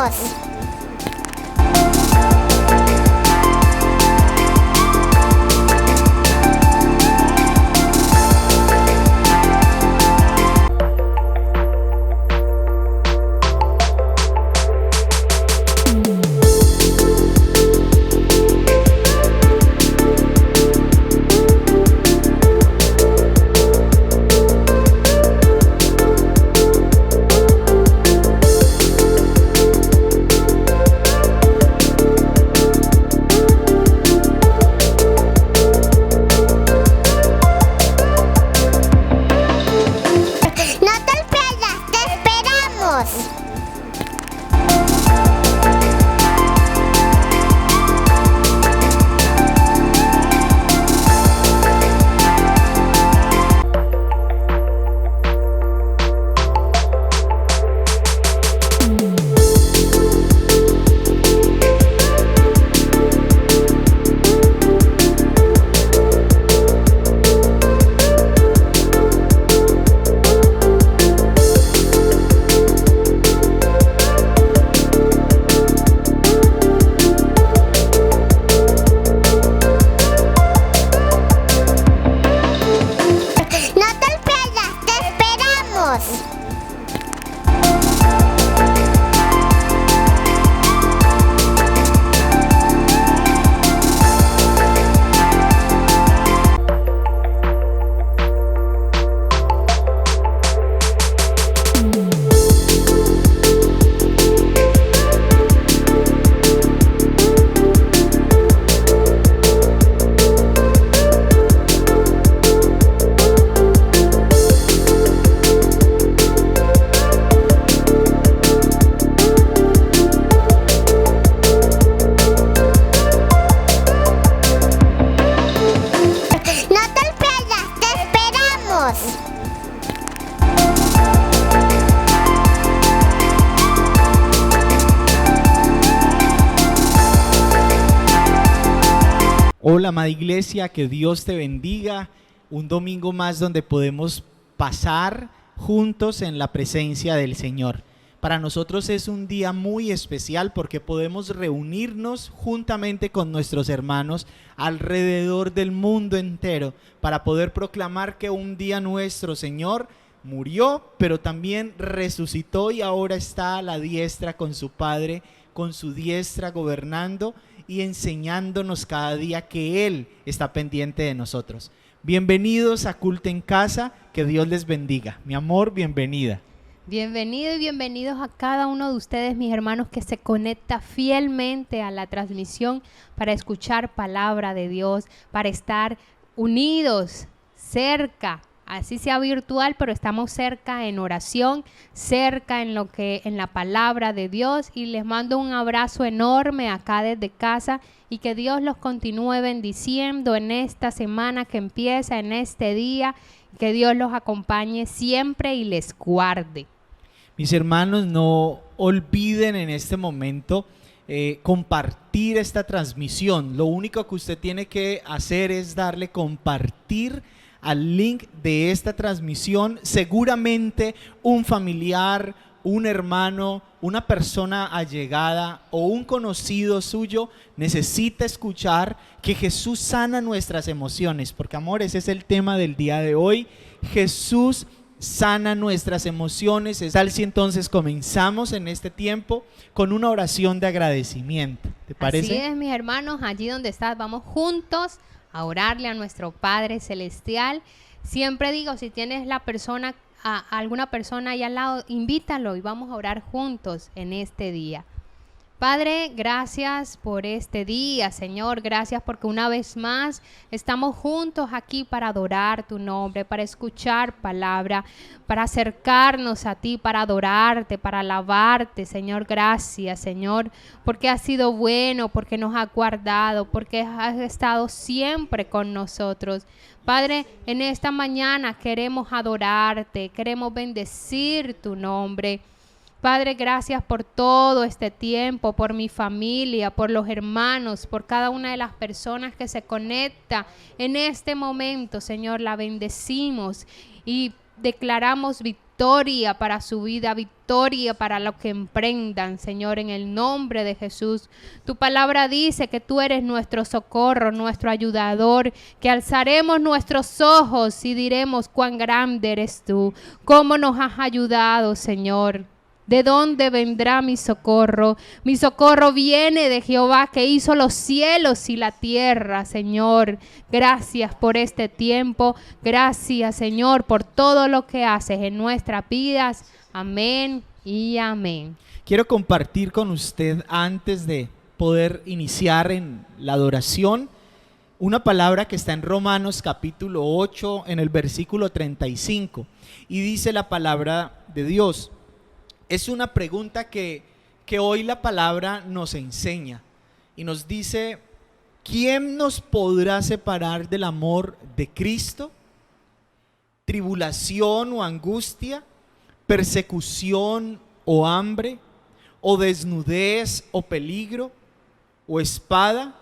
esperamos! Hola, amada iglesia, que Dios te bendiga. Un domingo más donde podemos pasar juntos en la presencia del Señor. Para nosotros es un día muy especial porque podemos reunirnos juntamente con nuestros hermanos alrededor del mundo entero para poder proclamar que un día nuestro Señor murió, pero también resucitó y ahora está a la diestra con su Padre, con su diestra gobernando y enseñándonos cada día que Él está pendiente de nosotros. Bienvenidos a Culto en Casa, que Dios les bendiga. Mi amor, bienvenida. Bienvenido y bienvenidos a cada uno de ustedes, mis hermanos, que se conecta fielmente a la transmisión para escuchar palabra de Dios, para estar unidos, cerca, así sea virtual, pero estamos cerca en oración, cerca en la palabra de Dios, y les mando un abrazo enorme acá desde casa y que Dios los continúe bendiciendo en esta semana que empieza, en este día, que Dios los acompañe siempre y les guarde. Mis hermanos, no olviden en este momento compartir esta transmisión. Lo único que usted tiene que hacer es darle compartir al link de esta transmisión. Seguramente un familiar, un hermano, una persona allegada o un conocido suyo necesita escuchar que Jesús sana nuestras emociones, porque amor, ese es el tema del día de hoy. Jesús sana nuestras emociones. Es tal si entonces comenzamos en este tiempo con una oración de agradecimiento. ¿Te parece? Así es, mis hermanos, allí donde estás, vamos juntos a orarle a nuestro Padre Celestial. Siempre digo, si tienes alguna persona ahí al lado, invítalo y vamos a orar juntos en este día. Padre, gracias por este día, Señor, gracias porque una vez más estamos juntos aquí para adorar tu nombre, para escuchar palabra, para acercarnos a ti, para adorarte, para alabarte, Señor. Gracias, Señor, porque has sido bueno, porque nos has guardado, porque has estado siempre con nosotros. Padre, en esta mañana queremos adorarte, queremos bendecir tu nombre. Padre, gracias por todo este tiempo, por mi familia, por los hermanos, por cada una de las personas que se conecta en este momento, Señor. La bendecimos y declaramos victoria victoria para su vida, victoria para lo que emprendan, Señor, en el nombre de Jesús. Tu palabra dice que tú eres nuestro socorro, nuestro ayudador, que alzaremos nuestros ojos y diremos cuán grande eres tú, cómo nos has ayudado, Señor. ¿De dónde vendrá mi socorro? Mi socorro viene de Jehová, que hizo los cielos y la tierra, Señor. Gracias por este tiempo. Gracias, Señor, por todo lo que haces en nuestras vidas. Amén y amén. Quiero compartir con usted, antes de poder iniciar en la adoración, una palabra que está en Romanos capítulo 8, en el versículo 35. Y dice la palabra de Dios. Es una pregunta que hoy la palabra nos enseña y nos dice: ¿quién nos podrá separar del amor de Cristo? ¿Tribulación o angustia? ¿Persecución o hambre? ¿O desnudez o peligro? ¿O espada?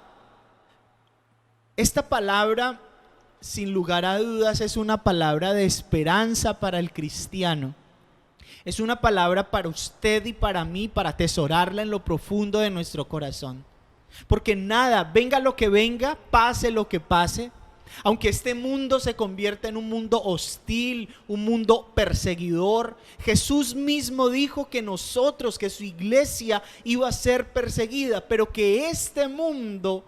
Esta palabra, sin lugar a dudas, es una palabra de esperanza para el cristiano. Es una palabra para usted y para mí, para atesorarla en lo profundo de nuestro corazón. Porque nada, venga lo que venga, pase lo que pase, aunque este mundo se convierta en un mundo hostil, un mundo perseguidor, Jesús mismo dijo que nosotros, que su iglesia iba a ser perseguida, pero que este mundo,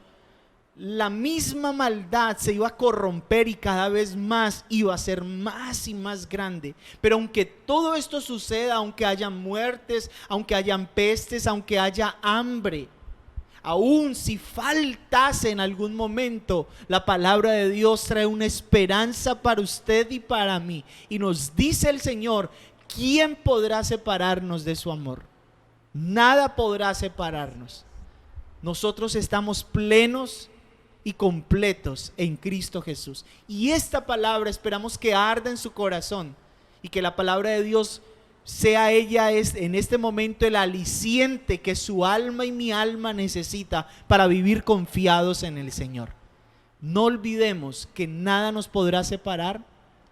la misma maldad se iba a corromper y cada vez más iba a ser más y más grande. Pero aunque todo esto suceda, aunque haya muertes, aunque hayan pestes, aunque haya hambre, aún si faltase en algún momento, la palabra de Dios trae una esperanza para usted y para mí. Y nos dice el Señor: ¿quién podrá separarnos de su amor? Nada podrá separarnos. Nosotros estamos plenos y completos en Cristo Jesús. Y esta palabra esperamos que arda en su corazón y que la palabra de Dios sea ella en este momento el aliciente que su alma y mi alma necesita para vivir confiados en el Señor. No olvidemos que nada nos podrá separar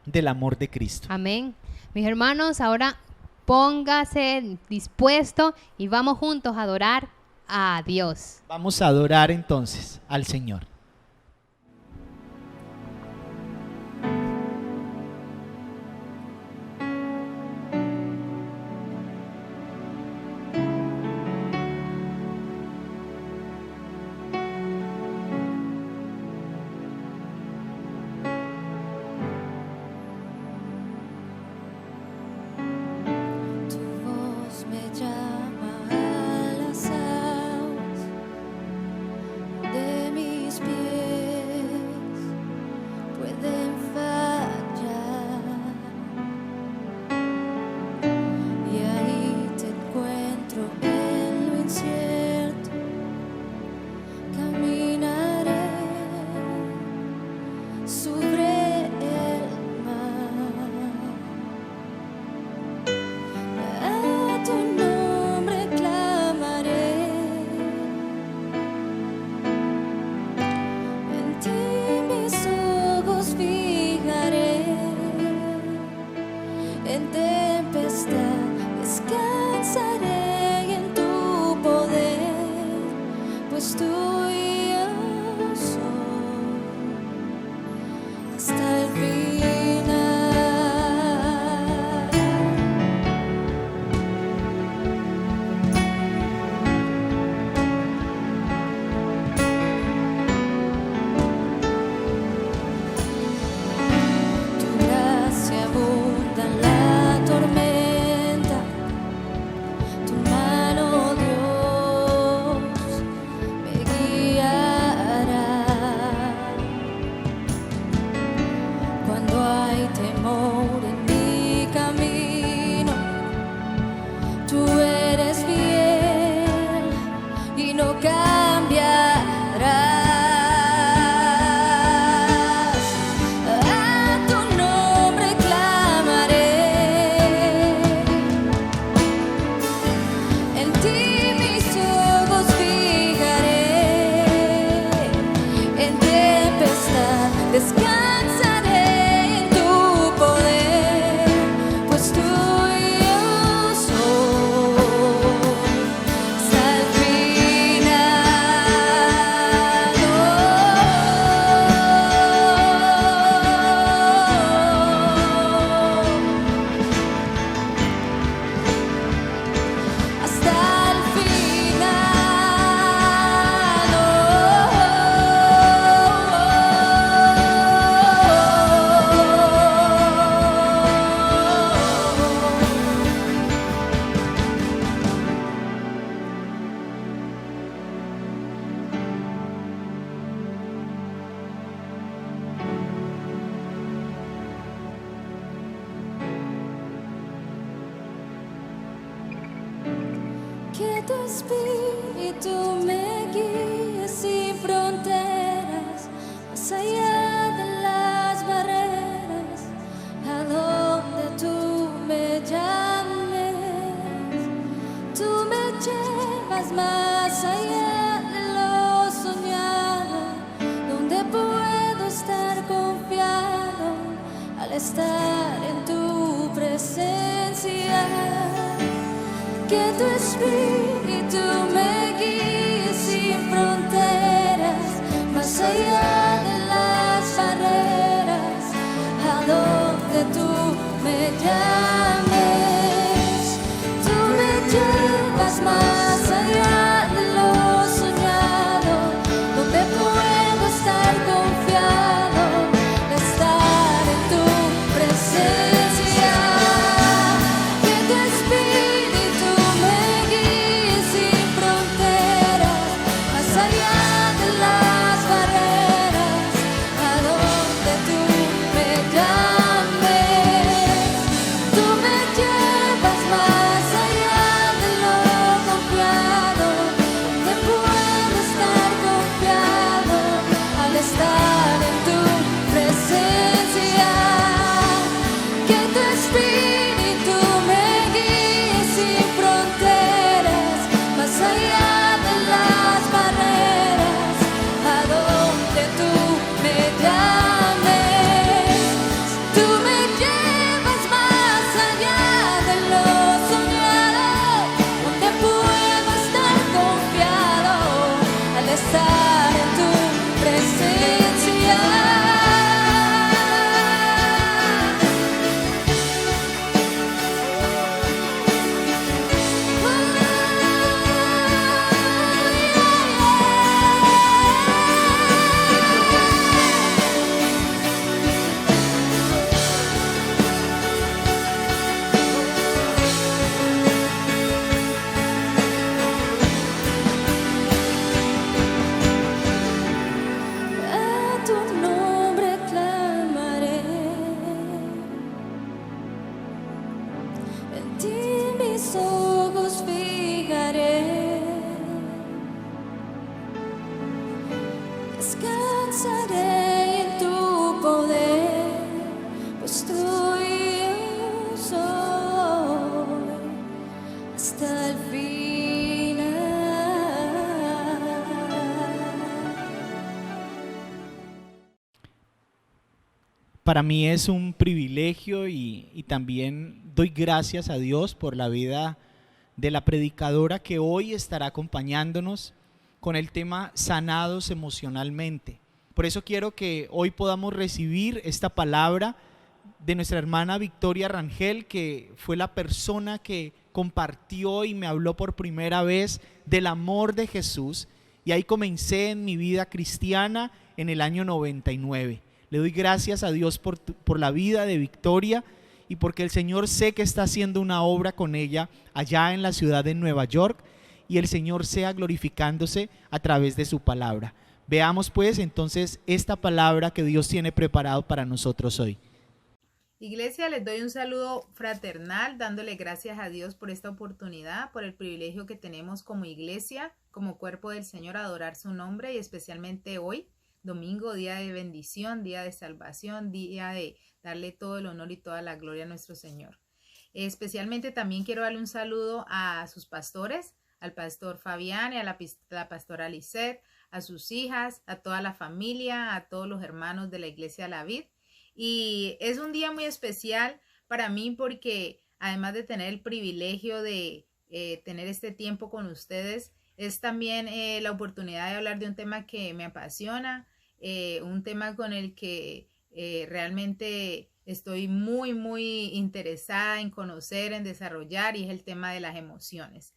del amor de Cristo. Amén. Mis hermanos, ahora póngase dispuesto y vamos juntos a adorar a Dios. Vamos a adorar entonces al Señor. De mis pies tu espíritu me guíe sin fronteras, más allá de las barreras, a donde tú me llames. Tú me llevas más allá de lo soñado, donde puedo estar confiado al estar en tu presencia. Que tu espíritu me guíe sin fronteras, más allá de las barreras, a donde tú me llames. Tú me llevas más allá de lo soñado, donde puedo estar confiado de estar en tu presencia. Que tu espíritu me guíe sin fronteras, más allá de las barreras, a donde tú me llames. Tú me llevas más allá de lo confiado, donde puedo estar confiado al estar en tu presencia. Que tu espíritu me guíe sin fronteras, más allá de las barreras, a donde tú me llames. Tú me llevas más allá de lo soñado, donde puedo estar confiado al estar en tu presencia. A tu nombre clamaré, en ti mis ojos fijaré, descansaré en tu poder, pues tuyo soy hasta el final. Para mí es un privilegio y también doy gracias a Dios por la vida de la predicadora que hoy estará acompañándonos con el tema sanados emocionalmente. Por eso quiero que hoy podamos recibir esta palabra de nuestra hermana Victoria Rangel, que fue la persona que compartió y me habló por primera vez del amor de Jesús, y ahí comencé en mi vida cristiana en el año 99. Le doy gracias a Dios por la vida de Victoria y porque el Señor sé que está haciendo una obra con ella allá en la ciudad de Nueva York, y el Señor sea glorificándose a través de su palabra. Veamos pues entonces esta palabra que Dios tiene preparado para nosotros hoy. Iglesia, les doy un saludo fraternal, dándole gracias a Dios por esta oportunidad, por el privilegio que tenemos como iglesia, como cuerpo del Señor, a adorar su nombre, y especialmente hoy, domingo, día de bendición, día de salvación, día de darle todo el honor y toda la gloria a nuestro Señor. Especialmente también quiero darle un saludo a sus pastores, al pastor Fabián y a la pastora Lisette, a sus hijas, a toda la familia, a todos los hermanos de la iglesia La Vid. Y es un día muy especial para mí porque además de tener el privilegio de tener este tiempo con ustedes, es también la oportunidad de hablar de un tema que me apasiona, un tema con el que realmente estoy muy interesada en conocer, en desarrollar, y es el tema de las emociones.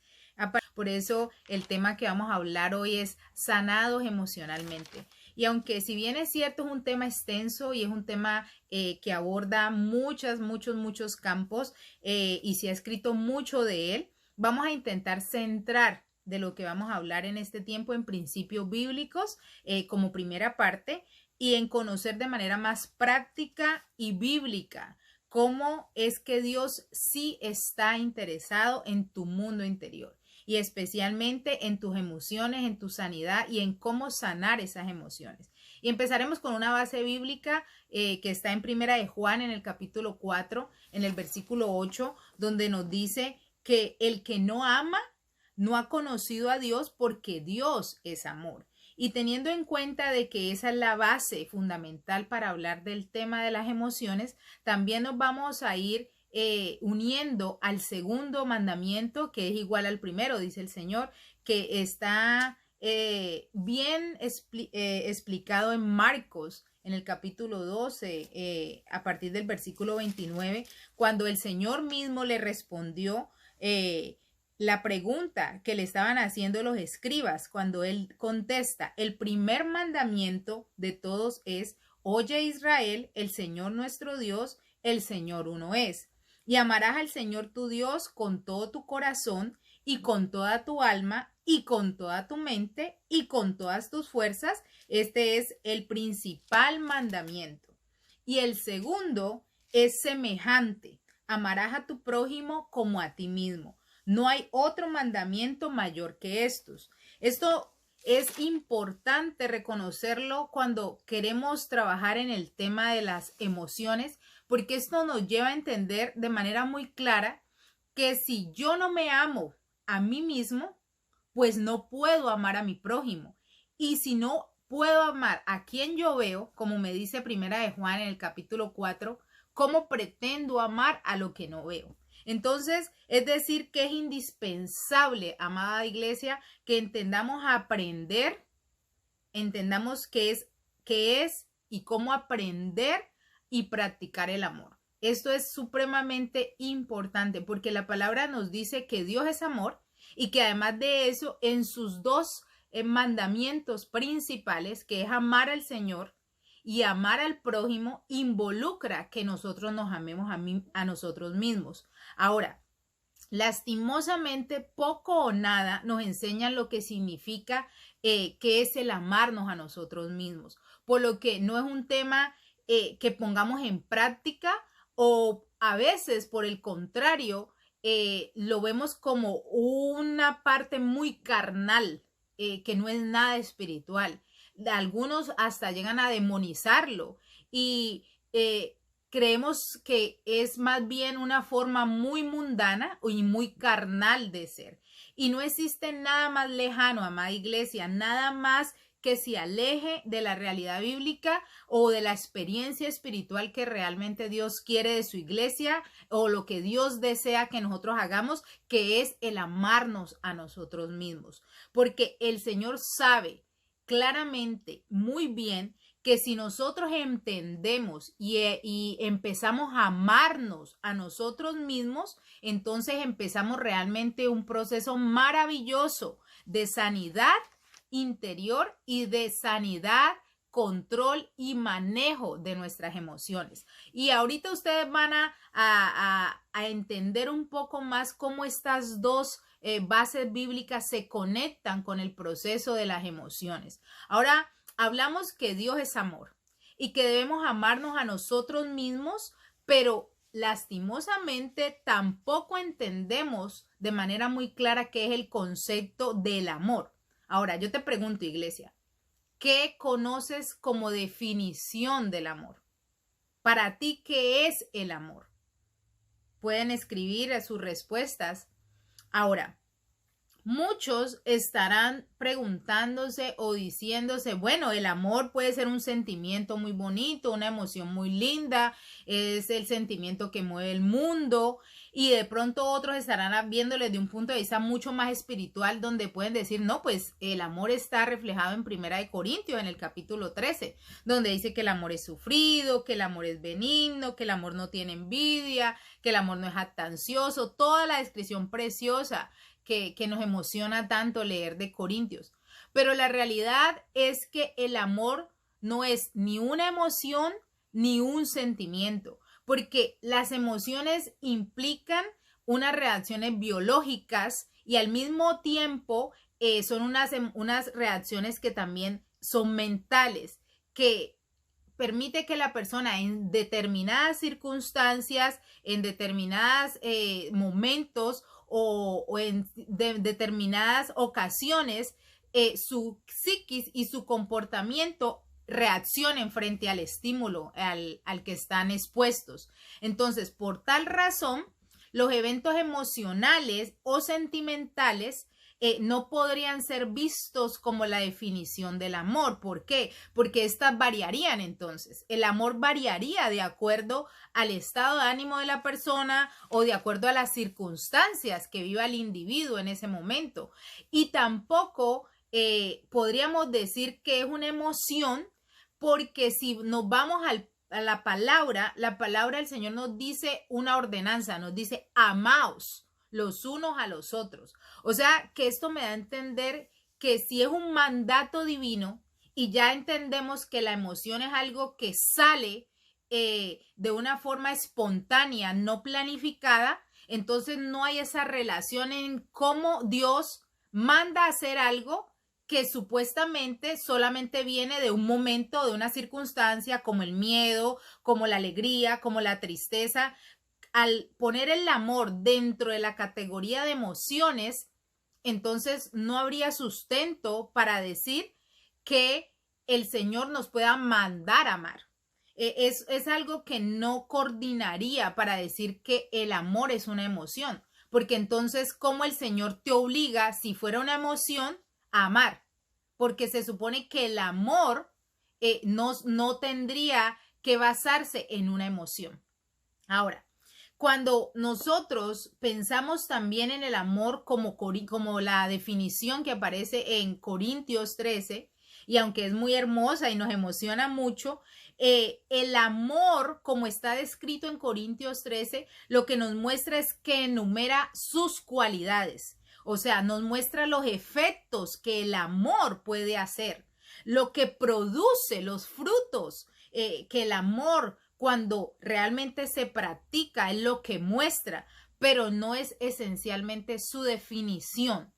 Por eso el tema que vamos a hablar hoy es sanados emocionalmente. Y aunque si bien es cierto es un tema extenso y es un tema que aborda muchos campos y se ha escrito mucho de él, vamos a intentar centrar de lo que vamos a hablar en este tiempo en principios bíblicos como primera parte, y en conocer de manera más práctica y bíblica cómo es que Dios sí está interesado en tu mundo interior. y especialmente en tus emociones, en tu sanidad y en cómo sanar esas emociones. Y empezaremos con una base bíblica que está en Primera de Juan, en el capítulo 4, en el versículo 8, donde nos dice que el que no ama no ha conocido a Dios, porque Dios es amor. Y teniendo en cuenta de que esa es la base fundamental para hablar del tema de las emociones, también nos vamos a ir uniendo al segundo mandamiento, que es igual al primero, dice el Señor, que está bien explicado en Marcos, en el capítulo 12, a partir del versículo 29, cuando el Señor mismo le respondió la pregunta que le estaban haciendo los escribas, cuando él contesta: el primer mandamiento de todos es: oye Israel, el Señor nuestro Dios, el Señor uno es. Y amarás al Señor tu Dios con todo tu corazón y con toda tu alma y con toda tu mente y con todas tus fuerzas. Este es el principal mandamiento. Y el segundo es semejante: amarás a tu prójimo como a ti mismo. No hay otro mandamiento mayor que estos. Esto es importante reconocerlo cuando queremos trabajar en el tema de las emociones, porque esto nos lleva a entender de manera muy clara que si yo no me amo a mí mismo, pues no puedo amar a mi prójimo. Y si no puedo amar a quien yo veo, como me dice Primera de Juan en el capítulo 4, ¿cómo pretendo amar a lo que no veo? Entonces, es decir, que es indispensable, amada iglesia, que entendamos aprender, entendamos qué es y cómo aprender y practicar el amor. Esto es supremamente importante porque la palabra nos dice que Dios es amor y que además de eso, en sus dos mandamientos principales, que es amar al Señor y amar al prójimo, involucra que nosotros nos amemos a nosotros mismos. Ahora, lastimosamente, poco o nada nos enseñan lo que significa qué es el amarnos a nosotros mismos, por lo que no es un tema que pongamos en práctica, o a veces, por el contrario, lo vemos como una parte muy carnal, que no es nada espiritual. Algunos hasta llegan a demonizarlo y creemos que es más bien una forma muy mundana y muy carnal de ser. Y no existe nada más lejano, amada iglesia, nada más que se aleje de la realidad bíblica o de la experiencia espiritual que realmente Dios quiere de su iglesia, o lo que Dios desea que nosotros hagamos, que es el amarnos a nosotros mismos. Porque el Señor sabe claramente, muy bien, que si nosotros entendemos y empezamos a amarnos a nosotros mismos, entonces empezamos realmente un proceso maravilloso de sanidad interior y de sanidad, control y manejo de nuestras emociones. Y ahorita ustedes van a entender un poco más cómo estas dos bases bíblicas se conectan con el proceso de las emociones. Ahora hablamos que Dios es amor y que debemos amarnos a nosotros mismos, pero lastimosamente tampoco entendemos de manera muy clara qué es el concepto del amor. Ahora, yo te pregunto, iglesia, ¿qué conoces como definición del amor? Para ti, ¿qué es el amor? Pueden escribir sus respuestas. Ahora, muchos estarán preguntándose o diciéndose, bueno, el amor puede ser un sentimiento muy bonito, una emoción muy linda, es el sentimiento que mueve el mundo, y de pronto otros estarán viéndole de un punto de vista mucho más espiritual, donde pueden decir, no, pues el amor está reflejado en Primera de Corintios, en el capítulo 13, donde dice que el amor es sufrido, que el amor es benigno, que el amor no tiene envidia, que el amor no es jactancioso, toda la descripción preciosa que nos emociona tanto leer de Corintios. Pero la realidad es que el amor no es ni una emoción ni un sentimiento, porque las emociones implican unas reacciones biológicas y al mismo tiempo son unas reacciones que también son mentales, que permite que la persona en determinadas circunstancias, en determinados momentos o en determinadas ocasiones su psiquis y su comportamiento reaccionen frente al estímulo al que están expuestos. Entonces, por tal razón, los eventos emocionales o sentimentales no podrían ser vistos como la definición del amor. ¿Por qué? Porque estas variarían entonces. El amor variaría de acuerdo al estado de ánimo de la persona o de acuerdo a las circunstancias que viva el individuo en ese momento. Y tampoco podríamos decir que es una emoción, porque si nos vamos a la palabra del Señor nos dice una ordenanza, nos dice amaos los unos a los otros. O sea, que esto me da a entender que si es un mandato divino y ya entendemos que la emoción es algo que sale de una forma espontánea, no planificada, entonces no hay esa relación en cómo Dios manda a hacer algo que supuestamente solamente viene de un momento, de una circunstancia, como el miedo, como la alegría, como la tristeza. Al poner el amor dentro de la categoría de emociones, entonces no habría sustento para decir que el Señor nos pueda mandar a amar. Es algo que no coordinaría para decir que el amor es una emoción, porque entonces, ¿cómo el Señor te obliga, si fuera una emoción, a amar? Porque se supone que el amor no tendría que basarse en una emoción. Ahora, cuando nosotros pensamos también en el amor como la definición que aparece en Corintios 13, y aunque es muy hermosa y nos emociona mucho, el amor, como está descrito en Corintios 13, lo que nos muestra es que enumera sus cualidades. O sea, nos muestra los efectos que el amor puede hacer, lo que produce, los frutos que el amor, cuando realmente se practica, es lo que muestra, pero no es esencialmente su definición.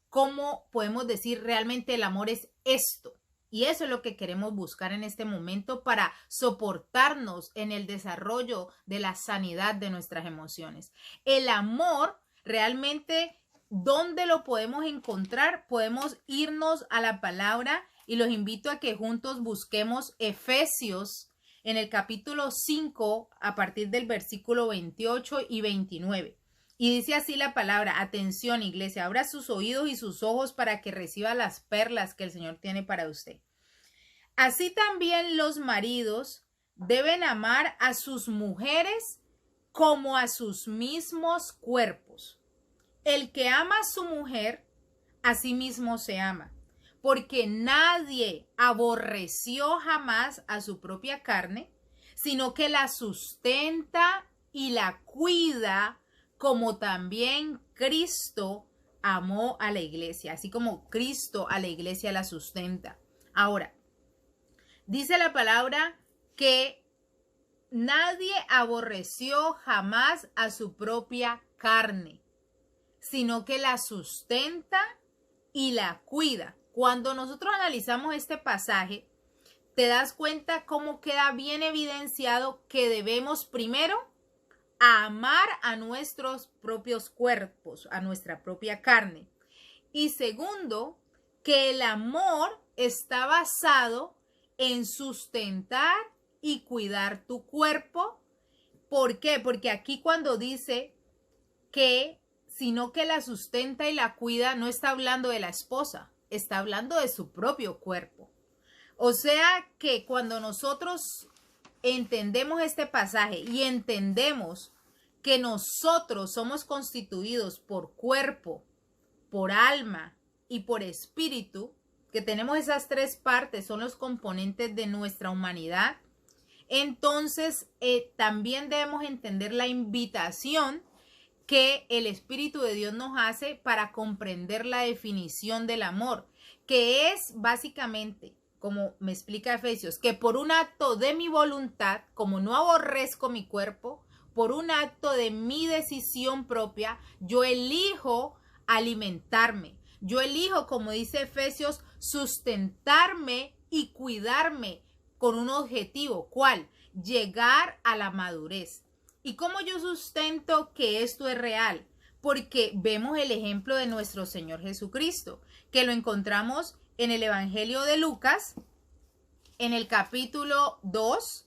¿Cómo podemos decir realmente el amor es esto? Y eso es lo que queremos buscar en este momento para soportarnos en el desarrollo de la sanidad de nuestras emociones. El amor realmente, ¿dónde lo podemos encontrar? Podemos irnos a la palabra y los invito a que juntos busquemos Efesios en el capítulo 5 a partir del versículo 28 y 29. Y dice así la palabra: atención, iglesia, abra sus oídos y sus ojos para que reciba las perlas que el Señor tiene para usted. Así también los maridos deben amar a sus mujeres como a sus mismos cuerpos. El que ama a su mujer, a sí mismo se ama, porque nadie aborreció jamás a su propia carne, sino que la sustenta y la cuida, como también Cristo amó a la iglesia, así como Cristo a la iglesia la sustenta. Ahora, dice la palabra que nadie aborreció jamás a su propia carne, sino que la sustenta y la cuida. Cuando nosotros analizamos este pasaje, te das cuenta cómo queda bien evidenciado que debemos primero amar a nuestros propios cuerpos, a nuestra propia carne. Y segundo, que el amor está basado en sustentar y cuidar tu cuerpo. ¿Por qué? Porque aquí cuando dice que sino que la sustenta y la cuida, no está hablando de la esposa, está hablando de su propio cuerpo. O sea que cuando nosotros entendemos este pasaje y entendemos que nosotros somos constituidos por cuerpo, por alma y por espíritu, que tenemos esas tres partes, son los componentes de nuestra humanidad, entonces también debemos entender la invitación que el Espíritu de Dios nos hace para comprender la definición del amor, que es básicamente, como me explica Efesios, que por un acto de mi voluntad, como no aborrezco mi cuerpo, por un acto de mi decisión propia, yo elijo alimentarme. Yo elijo, como dice Efesios, sustentarme y cuidarme con un objetivo. ¿Cuál? Llegar a la madurez. ¿Y cómo yo sustento que esto es real? porque vemos el ejemplo de nuestro Señor Jesucristo, que lo encontramos en el Evangelio de Lucas, en el capítulo 2,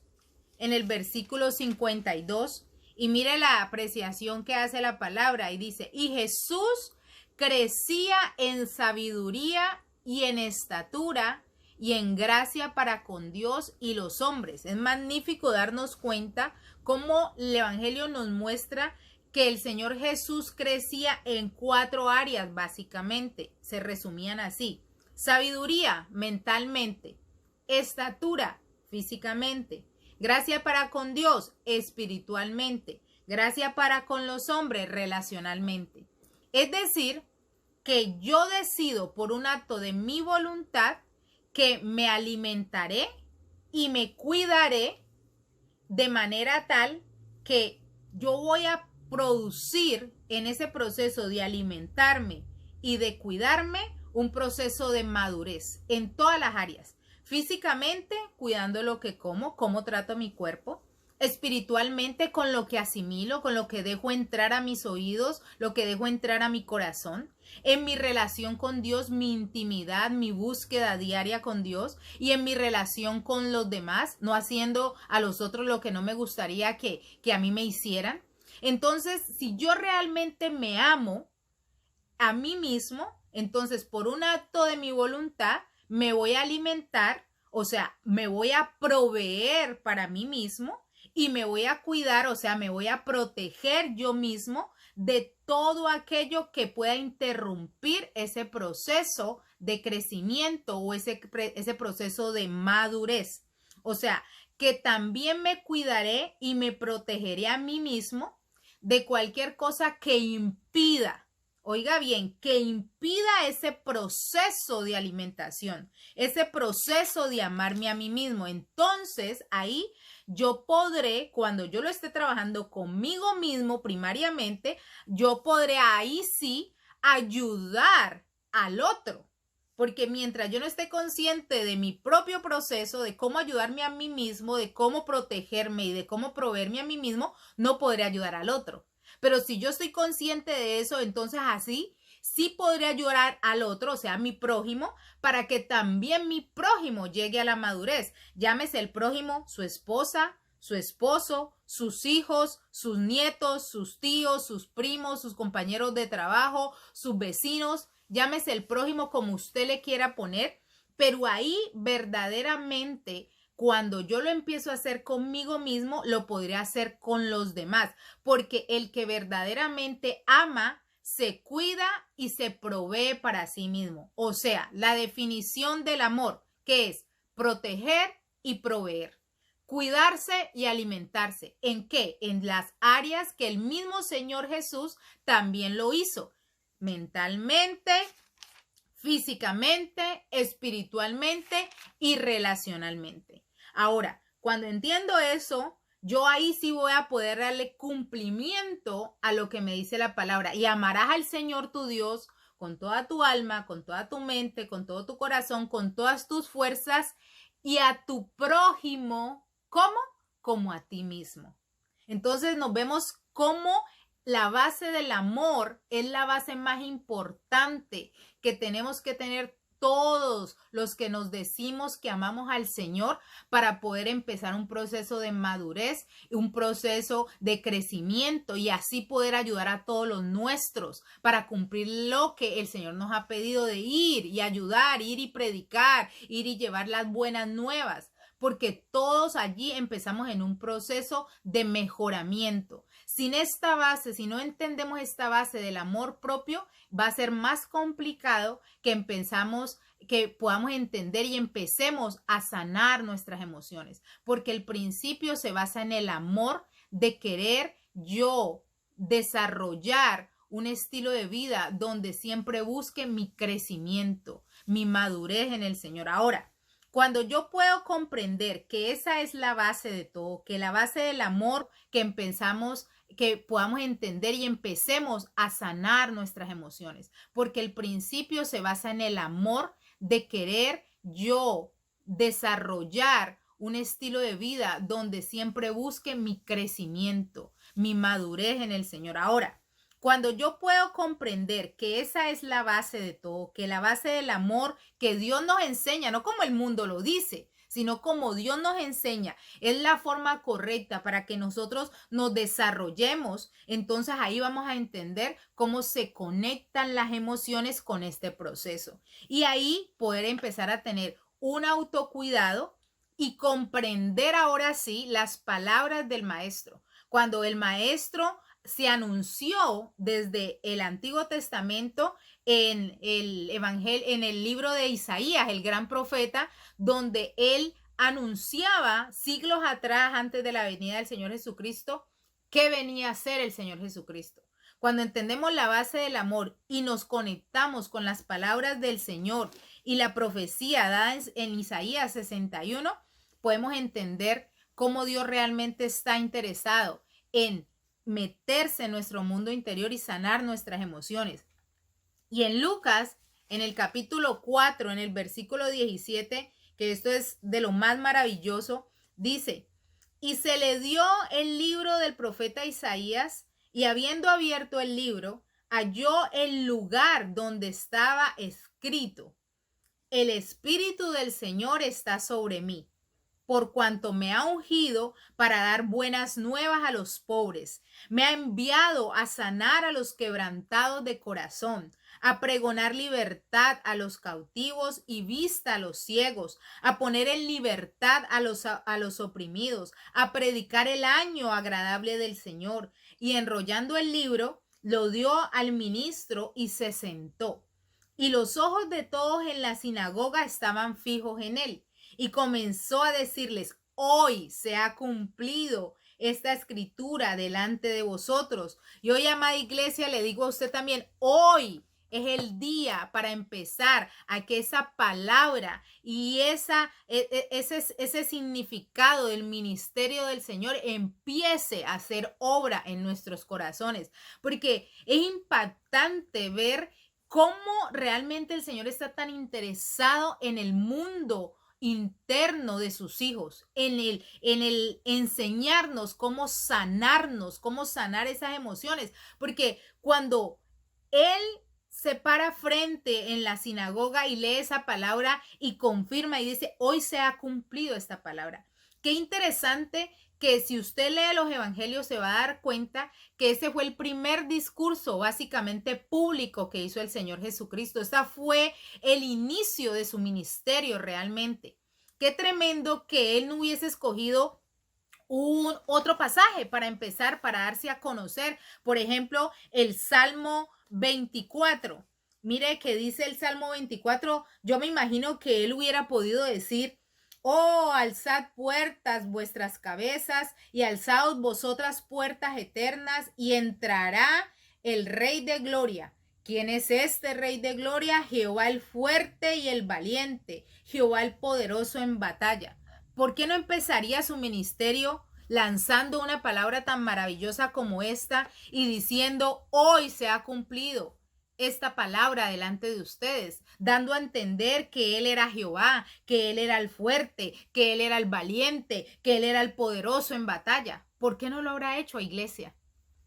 en el versículo 52, y mire la apreciación que hace la palabra, y dice, y Jesús crecía en sabiduría y en estatura y en gracia para con Dios y los hombres. Es magnífico darnos cuenta cómo el Evangelio nos muestra que el Señor Jesús crecía en 4 áreas básicamente. Se resumían así: sabiduría mentalmente, estatura físicamente, gracia para con Dios espiritualmente, gracia para con los hombres relacionalmente. Es decir, que yo decido por un acto de mi voluntad que me alimentaré y me cuidaré de manera tal que yo voy a producir en ese proceso de alimentarme y de cuidarme un proceso de madurez en todas las áreas. Físicamente, cuidando lo que como, cómo trato mi cuerpo. Espiritualmente, con lo que asimilo, con lo que dejo entrar a mis oídos, lo que dejo entrar a mi corazón. En mi relación con Dios, mi intimidad, mi búsqueda diaria con Dios. Y en mi relación con los demás, no haciendo a los otros lo que no me gustaría que a mí me hicieran. Entonces, si yo realmente me amo a mí mismo, entonces por un acto de mi voluntad me voy a alimentar, o sea, me voy a proveer para mí mismo y me voy a cuidar, o sea, me voy a proteger yo mismo de todo aquello que pueda interrumpir ese proceso de crecimiento o ese proceso de madurez. O sea, que también me cuidaré y me protegeré a mí mismo de cualquier cosa que impida, oiga bien, que impida ese proceso de alimentación, ese proceso de amarme a mí mismo. Entonces, ahí yo podré, cuando yo lo esté trabajando conmigo mismo primariamente, yo podré ahí sí ayudar al otro. Porque mientras yo no esté consciente de mi propio proceso, de cómo ayudarme a mí mismo, de cómo protegerme y de cómo proveerme a mí mismo, no podré ayudar al otro. Pero si yo estoy consciente de eso, entonces así sí podré ayudar al otro, o sea, a mi prójimo, para que también mi prójimo llegue a la madurez. Llámese el prójimo, su esposa, su esposo, sus hijos, sus nietos, sus tíos, sus primos, sus compañeros de trabajo, sus vecinos. Llámese el prójimo como usted le quiera poner, pero ahí verdaderamente cuando yo lo empiezo a hacer conmigo mismo, lo podré hacer con los demás, porque el que verdaderamente ama, se cuida y se provee para sí mismo. O sea, la definición del amor, que es proteger y proveer. Cuidarse y alimentarse. ¿En qué? En las áreas que el mismo Señor Jesús también lo hizo. Mentalmente, físicamente, espiritualmente y relacionalmente. Ahora, cuando entiendo eso, yo ahí sí voy a poder darle cumplimiento a lo que me dice la palabra. Y amarás al Señor tu Dios con toda tu alma, con toda tu mente, con todo tu corazón, con todas tus fuerzas y a tu prójimo, ¿cómo? Como a ti mismo. Entonces nos vemos cómo la base del amor es la base más importante que tenemos que tener todos los que nos decimos que amamos al Señor para poder empezar un proceso de madurez, un proceso de crecimiento y así poder ayudar a todos los nuestros para cumplir lo que el Señor nos ha pedido de ir y ayudar, ir y predicar, ir y llevar las buenas nuevas. Porque todos allí empezamos en un proceso de mejoramiento. Sin esta base, si no entendemos esta base del amor propio, va a ser más complicado que podamos entender y empecemos a sanar nuestras emociones. Porque el principio se basa en el amor de querer yo desarrollar un estilo de vida donde siempre busque mi crecimiento, mi madurez en el Señor. Ahora, cuando yo puedo comprender que esa es la base de todo, que la base del amor que podamos entender y empecemos a sanar nuestras emociones, porque el principio se basa en el amor de querer yo desarrollar un estilo de vida donde siempre busque mi crecimiento, mi madurez en el Señor. Ahora, Cuando yo puedo comprender que esa es la base de todo, que la base del amor que Dios nos enseña, no como el mundo lo dice, sino como Dios nos enseña, es la forma correcta para que nosotros nos desarrollemos, entonces ahí vamos a entender cómo se conectan las emociones con este proceso. Y ahí poder empezar a tener un autocuidado y comprender ahora sí las palabras del maestro. Cuando el maestro se anunció desde el Antiguo Testamento en el Evangelio, en el libro de Isaías, el gran profeta, donde él anunciaba siglos atrás, antes de la venida del Señor Jesucristo, qué venía a ser el Señor Jesucristo. Cuando entendemos la base del amor y nos conectamos con las palabras del Señor y la profecía dada en Isaías 61, podemos entender cómo Dios realmente está interesado en meterse en nuestro mundo interior y sanar nuestras emociones. Y en Lucas, en el capítulo 4, en el versículo 17, que esto es de lo más maravilloso, dice: y se le dio el libro del profeta Isaías, y habiendo abierto el libro, halló el lugar donde estaba escrito: el Espíritu del Señor está sobre mí, por cuanto me ha ungido para dar buenas nuevas a los pobres. Me ha enviado a sanar a los quebrantados de corazón, a pregonar libertad a los cautivos y vista a los ciegos, a poner en libertad a los oprimidos, a predicar el año agradable del Señor. Y enrollando el libro, lo dio al ministro y se sentó. Y los ojos de todos en la sinagoga estaban fijos en él. Y comenzó a decirles: hoy se ha cumplido esta escritura delante de vosotros. Y hoy, amada iglesia, le digo a usted también, hoy es el día para empezar a que esa palabra y ese significado del ministerio del Señor empiece a hacer obra en nuestros corazones. Porque es impactante ver cómo realmente el Señor está tan interesado en el mundo interno de sus hijos, en el enseñarnos cómo sanarnos, cómo sanar esas emociones. Porque cuando Él se para frente en la sinagoga y lee esa palabra y confirma y dice: hoy se ha cumplido esta palabra. Qué interesante que si usted lee los evangelios se va a dar cuenta que ese fue el primer discurso básicamente público que hizo el Señor Jesucristo. Ese fue el inicio de su ministerio realmente. Qué tremendo que Él no hubiese escogido otro pasaje para empezar, para darse a conocer. Por ejemplo, el Salmo 24. Mire que dice el Salmo 24, yo me imagino que Él hubiera podido decir: oh, alzad puertas vuestras cabezas y alzaos vosotras puertas eternas y entrará el Rey de Gloria. ¿Quién es este Rey de Gloria? Jehová el fuerte y el valiente, Jehová el poderoso en batalla. ¿Por qué no empezaría su ministerio lanzando una palabra tan maravillosa como esta y diciendo: hoy se ha cumplido esta palabra delante de ustedes, dando a entender que Él era Jehová, que Él era el fuerte, que Él era el valiente, que Él era el poderoso en batalla? ¿Por qué no lo habrá hecho, iglesia?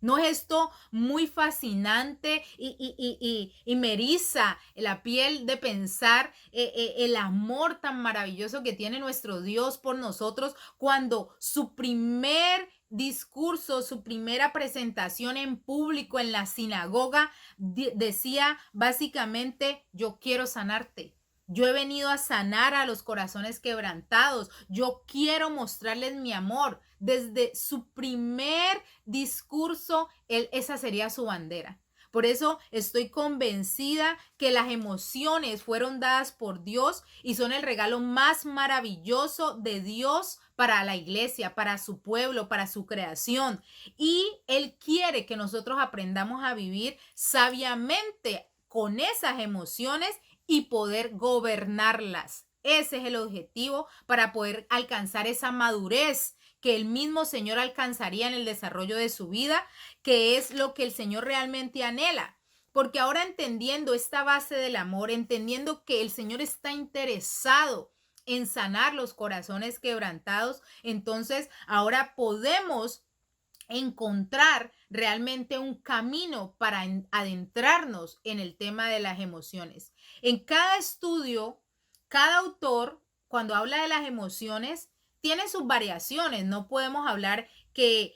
¿No es esto muy fascinante y me eriza la piel de pensar el amor tan maravilloso que tiene nuestro Dios por nosotros, cuando su primer discurso, su primera presentación en público en la sinagoga decía básicamente: yo quiero sanarte? Yo he venido a sanar a los corazones quebrantados. Yo quiero mostrarles mi amor. Desde su primer discurso, esa sería su bandera. Por eso estoy convencida que las emociones fueron dadas por Dios y son el regalo más maravilloso de Dios para la iglesia, para su pueblo, para su creación. Y Él quiere que nosotros aprendamos a vivir sabiamente con esas emociones y poder gobernarlas. Ese es el objetivo para poder alcanzar esa madurez que el mismo Señor alcanzaría en el desarrollo de su vida, que es lo que el Señor realmente anhela. Porque ahora, entendiendo esta base del amor, entendiendo que el Señor está interesado en sanar los corazones quebrantados, entonces ahora podemos encontrar realmente un camino para adentrarnos en el tema de las emociones. En cada estudio, cada autor, cuando habla de las emociones, tiene sus variaciones. No podemos hablar que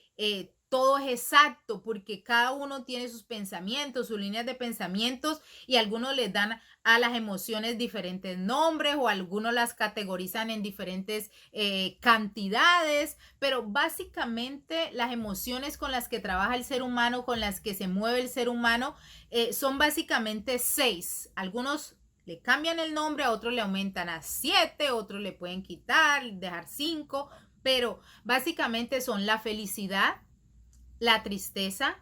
todo es exacto, porque cada uno tiene sus pensamientos, sus líneas de pensamientos, y algunos les dan a las emociones diferentes nombres o algunos las categorizan en diferentes cantidades, pero básicamente las emociones con las que trabaja el ser humano, con las que se mueve el ser humano, son básicamente 6. Algunos le cambian el nombre, a otros le aumentan a 7, otros le pueden quitar, dejar 5, pero básicamente son la felicidad, la tristeza,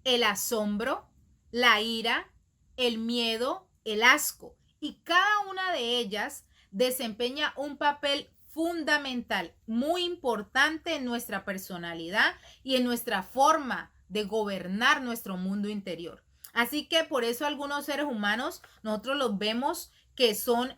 el asombro, la ira, el miedo, el asco. Y cada una de ellas desempeña un papel fundamental, muy importante en nuestra personalidad y en nuestra forma de gobernar nuestro mundo interior. Así que por eso algunos seres humanos nosotros los vemos que son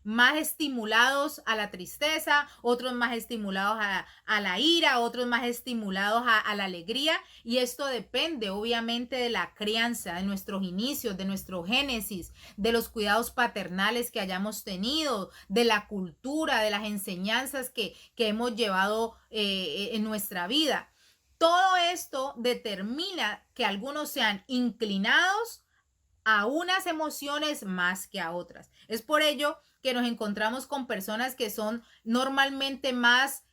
más estimulados a la tristeza, otros más estimulados a la ira, otros más estimulados a la alegría, y esto depende obviamente de la crianza, de nuestros inicios, de nuestro génesis, de los cuidados paternales que hayamos tenido, de la cultura, de las enseñanzas que hemos llevado en nuestra vida. Todo esto determina que algunos sean inclinados a unas emociones más que a otras. Es por ello que nos encontramos con personas que son normalmente más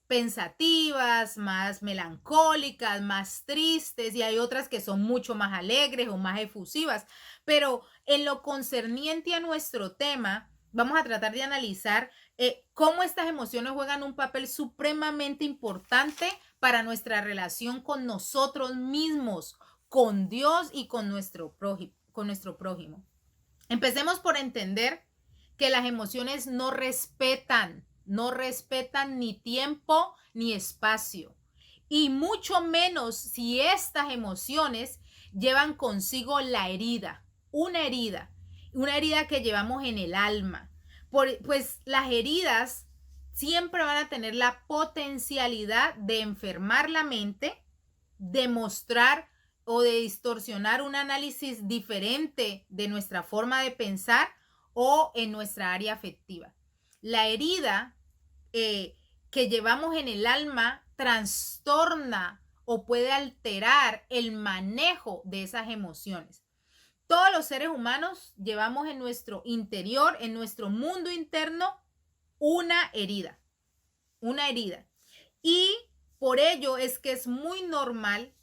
pensativas, más melancólicas, más tristes, y hay otras que son mucho más alegres o más efusivas. Pero en lo concerniente a nuestro tema, vamos a tratar de analizar cómo estas emociones juegan un papel supremamente importante para nuestra relación con nosotros mismos, con Dios y con nuestro prójimo. Empecemos por entender que las emociones no respetan ni tiempo ni espacio, y mucho menos si estas emociones llevan consigo la herida, una herida que llevamos en el alma. Pues las heridas siempre van a tener la potencialidad de enfermar la mente, de mostrar o de distorsionar un análisis diferente de nuestra forma de pensar o en nuestra área afectiva. La herida que llevamos en el alma trastorna o puede alterar el manejo de esas emociones. Todos los seres humanos llevamos en nuestro interior, en nuestro mundo interno, una herida. Y por ello es que es muy normal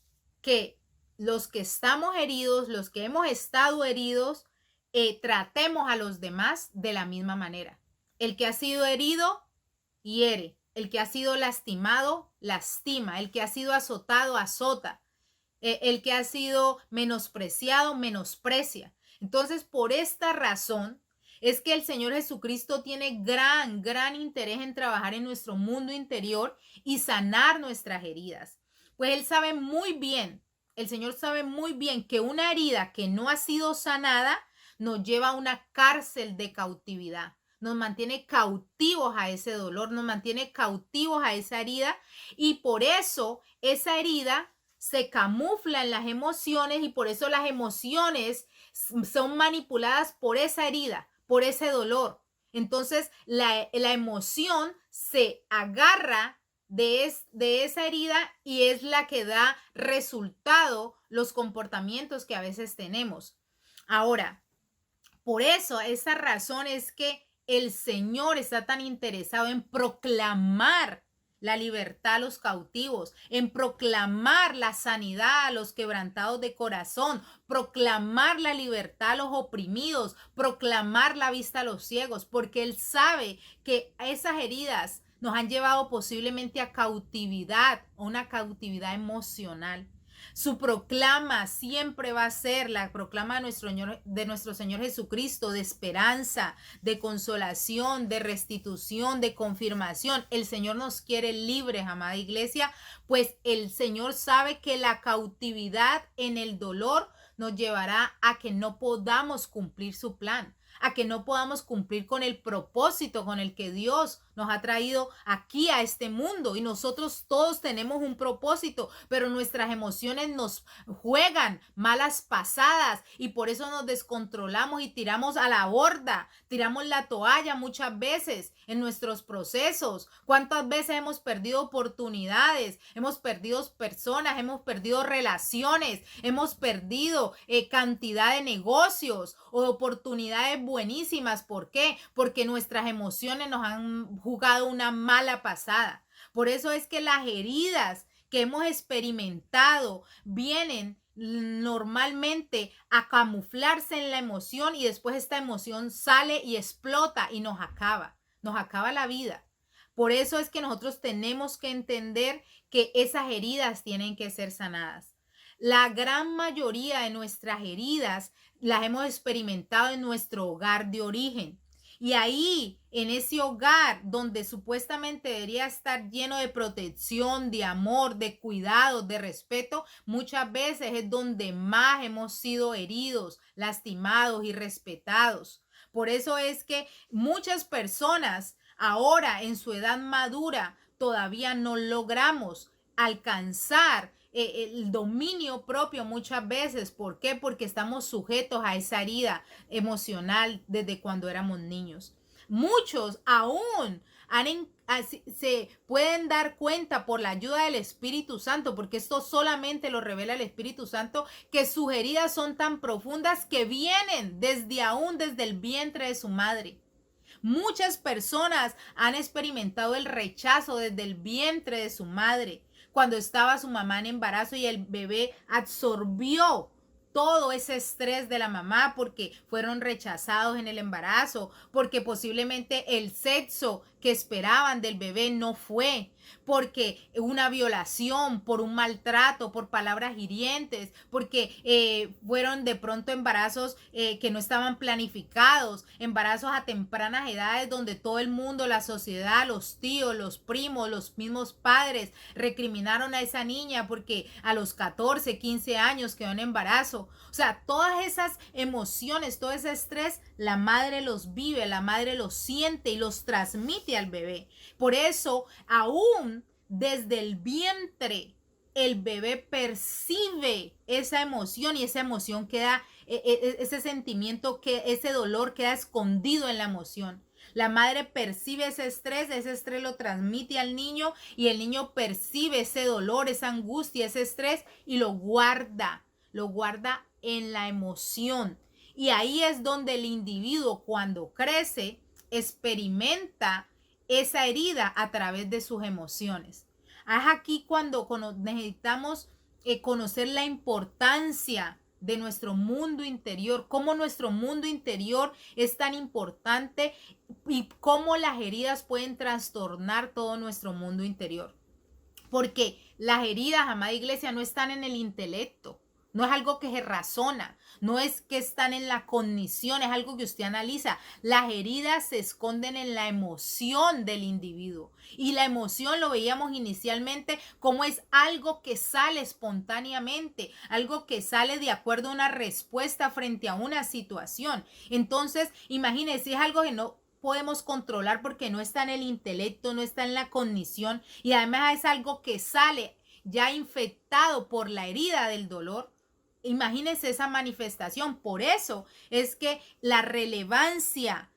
que los que estamos heridos, los que hemos estado heridos, tratemos a los demás de la misma manera. El que ha sido herido, hiere. El que ha sido lastimado, lastima. El que ha sido azotado, azota. El que ha sido menospreciado, menosprecia. Entonces, por esta razón, es que el Señor Jesucristo tiene gran interés en trabajar en nuestro mundo interior y sanar nuestras heridas. Pues Él sabe muy bien, el Señor sabe muy bien que una herida que no ha sido sanada nos lleva a una cárcel de cautividad. Nos mantiene cautivos a ese dolor, nos mantiene cautivos a esa herida, y por eso esa herida se camufla en las emociones, y por eso las emociones son manipuladas por esa herida, por ese dolor. Entonces la emoción se agarra de esa herida y es la que da resultado los comportamientos que a veces tenemos. Ahora, por eso, esa razón es que el Señor está tan interesado en proclamar la libertad a los cautivos, en proclamar la sanidad a los quebrantados de corazón, proclamar la libertad a los oprimidos, proclamar la vista a los ciegos, porque Él sabe que esas heridas nos han llevado posiblemente a cautividad, a una cautividad emocional. Su proclama siempre va a ser la proclama de nuestro Señor Jesucristo, de esperanza, de consolación, de restitución, de confirmación. El Señor nos quiere libres, amada iglesia, pues el Señor sabe que la cautividad en el dolor nos llevará a que no podamos cumplir su plan, a que no podamos cumplir con el propósito con el que Dios nos ha traído aquí a este mundo y nosotros todos tenemos un propósito, pero nuestras emociones nos juegan malas pasadas y por eso nos descontrolamos y tiramos a la borda, tiramos la toalla muchas veces en nuestros procesos. ¿Cuántas veces hemos perdido oportunidades? Hemos perdido personas, hemos perdido relaciones, hemos perdido cantidad de negocios o oportunidades buenísimas. ¿Por qué? Porque nuestras emociones nos han jugado una mala pasada. Por eso es que las heridas que hemos experimentado vienen normalmente a camuflarse en la emoción y después esta emoción sale y explota y nos acaba la vida. Por eso es que nosotros tenemos que entender que esas heridas tienen que ser sanadas. La gran mayoría de nuestras heridas las hemos experimentado en nuestro hogar de origen. Y ahí, en ese hogar donde supuestamente debería estar lleno de protección, de amor, de cuidado, de respeto, muchas veces es donde más hemos sido heridos, lastimados y respetados. Por eso es que muchas personas ahora en su edad madura todavía no logramos alcanzar el dominio propio muchas veces. ¿Por qué? Porque estamos sujetos a esa herida emocional desde cuando éramos niños. Muchos aún se pueden dar cuenta por la ayuda del Espíritu Santo, porque esto solamente lo revela el Espíritu Santo, que sus heridas son tan profundas que vienen desde el vientre de su madre. Muchas personas han experimentado el rechazo desde el vientre de su madre, cuando estaba su mamá en embarazo y el bebé absorbió todo ese estrés de la mamá porque fueron rechazados en el embarazo, porque posiblemente el sexo que esperaban del bebé no fue, porque una violación, por un maltrato, por palabras hirientes, porque fueron de pronto embarazos que no estaban planificados, embarazos a tempranas edades donde todo el mundo, la sociedad, los tíos, los primos, los mismos padres recriminaron a esa niña porque a los 14, 15 años quedó en embarazo. O sea, todas esas emociones, todo ese estrés, la madre los vive, la madre los siente y los transmite al bebé. Por eso, aún desde el vientre, el bebé percibe esa emoción y esa emoción queda, ese sentimiento, ese dolor queda escondido en la emoción. La madre percibe ese estrés lo transmite al niño y el niño percibe ese dolor, esa angustia, ese estrés y lo guarda en la emoción. Y ahí es donde el individuo cuando crece experimenta esa herida a través de sus emociones. Es aquí cuando necesitamos conocer la importancia de nuestro mundo interior, cómo nuestro mundo interior es tan importante y cómo las heridas pueden trastornar todo nuestro mundo interior. Porque las heridas, amada iglesia, no están en el intelecto. No es algo que se razona, no es que están en la cognición, es algo que usted analiza. Las heridas se esconden en la emoción del individuo. Y la emoción, lo veíamos inicialmente, como es algo que sale espontáneamente, algo que sale de acuerdo a una respuesta frente a una situación. Entonces, imagínense, es algo que no podemos controlar porque no está en el intelecto, no está en la cognición y además es algo que sale ya infectado por la herida del dolor. Imagínense esa manifestación. Por eso es que la relevancia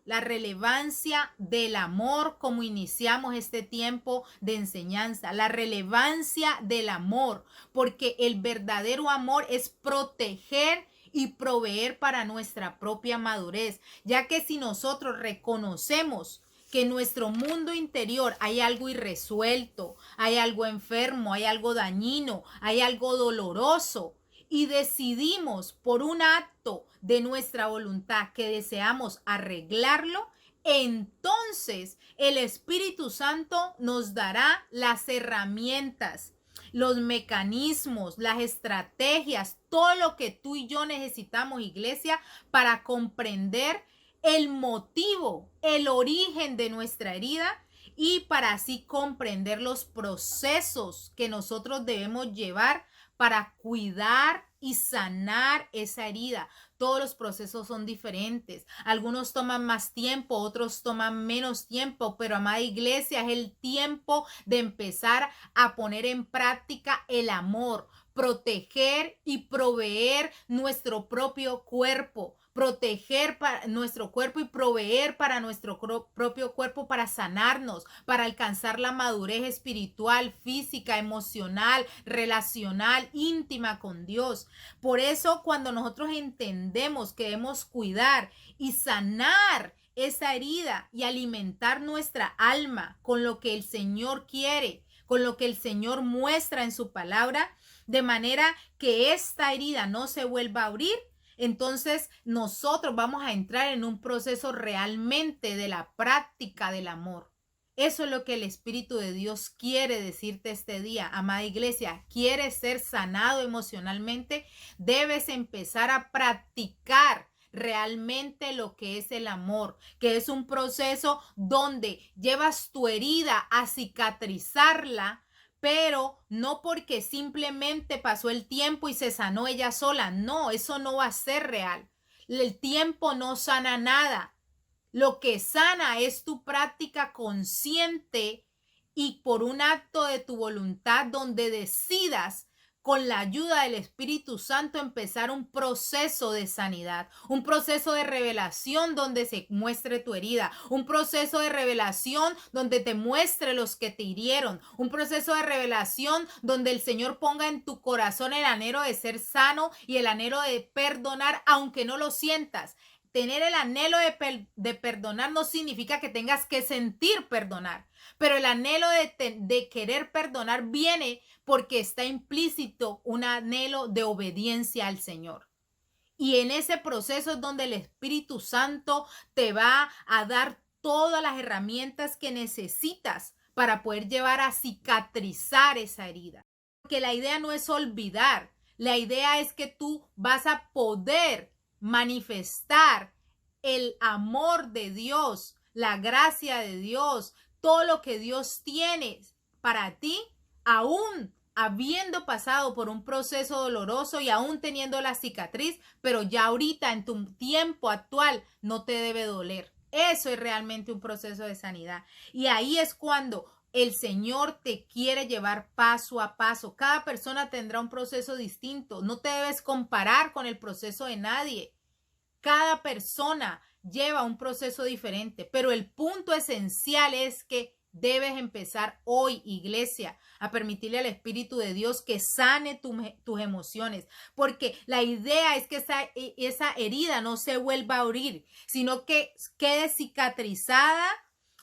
del amor, como iniciamos este tiempo de enseñanza, la relevancia del amor, porque el verdadero amor es proteger y proveer para nuestra propia madurez, ya que si nosotros reconocemos que en nuestro mundo interior hay algo irresuelto, hay algo enfermo, hay algo dañino, hay algo doloroso, y decidimos por un acto de nuestra voluntad que deseamos arreglarlo, entonces el Espíritu Santo nos dará las herramientas, los mecanismos, las estrategias, todo lo que tú y yo necesitamos, iglesia, para comprender el motivo, el origen de nuestra herida y para así comprender los procesos que nosotros debemos llevar para cuidar y sanar esa herida. Todos los procesos son diferentes. Algunos toman más tiempo, otros toman menos tiempo, pero amada iglesia, es el tiempo de empezar a poner en práctica el amor, proteger y proveer nuestro propio cuerpo. Proteger para nuestro cuerpo y proveer para nuestro propio cuerpo para sanarnos, para alcanzar la madurez espiritual, física, emocional, relacional, íntima con Dios. Por eso, cuando nosotros entendemos que debemos cuidar y sanar esa herida y alimentar nuestra alma con lo que el Señor quiere, con lo que el Señor muestra en su palabra, de manera que esta herida no se vuelva a abrir, entonces nosotros vamos a entrar en un proceso realmente de la práctica del amor. Eso es lo que el Espíritu de Dios quiere decirte este día, amada iglesia. ¿Quieres ser sanado emocionalmente? Debes empezar a practicar realmente lo que es el amor, que es un proceso donde llevas tu herida a cicatrizarla, pero no porque simplemente pasó el tiempo y se sanó ella sola. No, eso no va a ser real. El tiempo no sana nada. Lo que sana es tu práctica consciente y por un acto de tu voluntad donde decidas con la ayuda del Espíritu Santo empezar un proceso de sanidad, un proceso de revelación donde se muestre tu herida, un proceso de revelación donde te muestre los que te hirieron, un proceso de revelación donde el Señor ponga en tu corazón el anhelo de ser sano y el anhelo de perdonar aunque no lo sientas. Tener el anhelo de perdonar no significa que tengas que sentir perdonar, pero el anhelo de querer perdonar viene porque está implícito un anhelo de obediencia al Señor. Y en ese proceso es donde el Espíritu Santo te va a dar todas las herramientas que necesitas para poder llevar a cicatrizar esa herida. Porque la idea no es olvidar, la idea es que tú vas a poder manifestar el amor de Dios, la gracia de Dios, todo lo que Dios tiene para ti, aún habiendo pasado por un proceso doloroso y aún teniendo la cicatriz, pero ya ahorita en tu tiempo actual no te debe doler. Eso es realmente un proceso de sanidad. Y ahí es cuando el Señor te quiere llevar paso a paso. Cada persona tendrá un proceso distinto. No te debes comparar con el proceso de nadie. Cada persona lleva un proceso diferente, pero el punto esencial es que debes empezar hoy, iglesia, a permitirle al Espíritu de Dios que sane tus emociones, porque la idea es que esa herida no se vuelva a abrir, sino que quede cicatrizada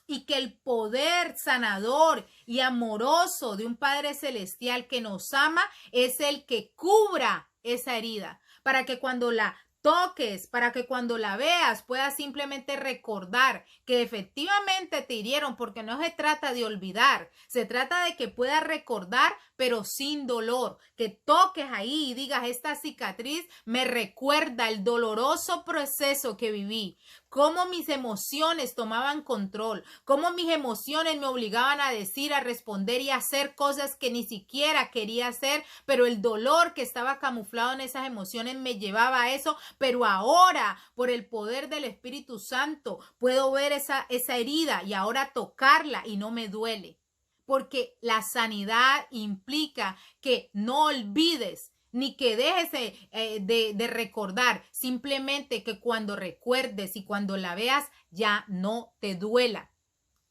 y que el poder sanador y amoroso de un Padre Celestial que nos ama es el que cubra esa herida, para que cuando la toques, para que cuando la veas puedas simplemente recordar que efectivamente te hirieron, porque no se trata de olvidar, se trata de que puedas recordar pero sin dolor, que toques ahí y digas, esta cicatriz me recuerda el doloroso proceso que viví, cómo mis emociones tomaban control, cómo mis emociones me obligaban a decir, a responder y a hacer cosas que ni siquiera quería hacer, pero el dolor que estaba camuflado en esas emociones me llevaba a eso, pero ahora por el poder del Espíritu Santo puedo ver esa herida y ahora tocarla y no me duele. Porque la sanidad implica que no olvides ni que dejes de recordar, simplemente que cuando recuerdes y cuando la veas ya no te duela.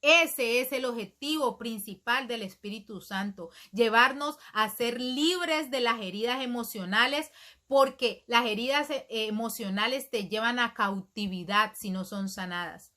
Ese es el objetivo principal del Espíritu Santo, llevarnos a ser libres de las heridas emocionales, porque las heridas emocionales te llevan a cautividad si no son sanadas.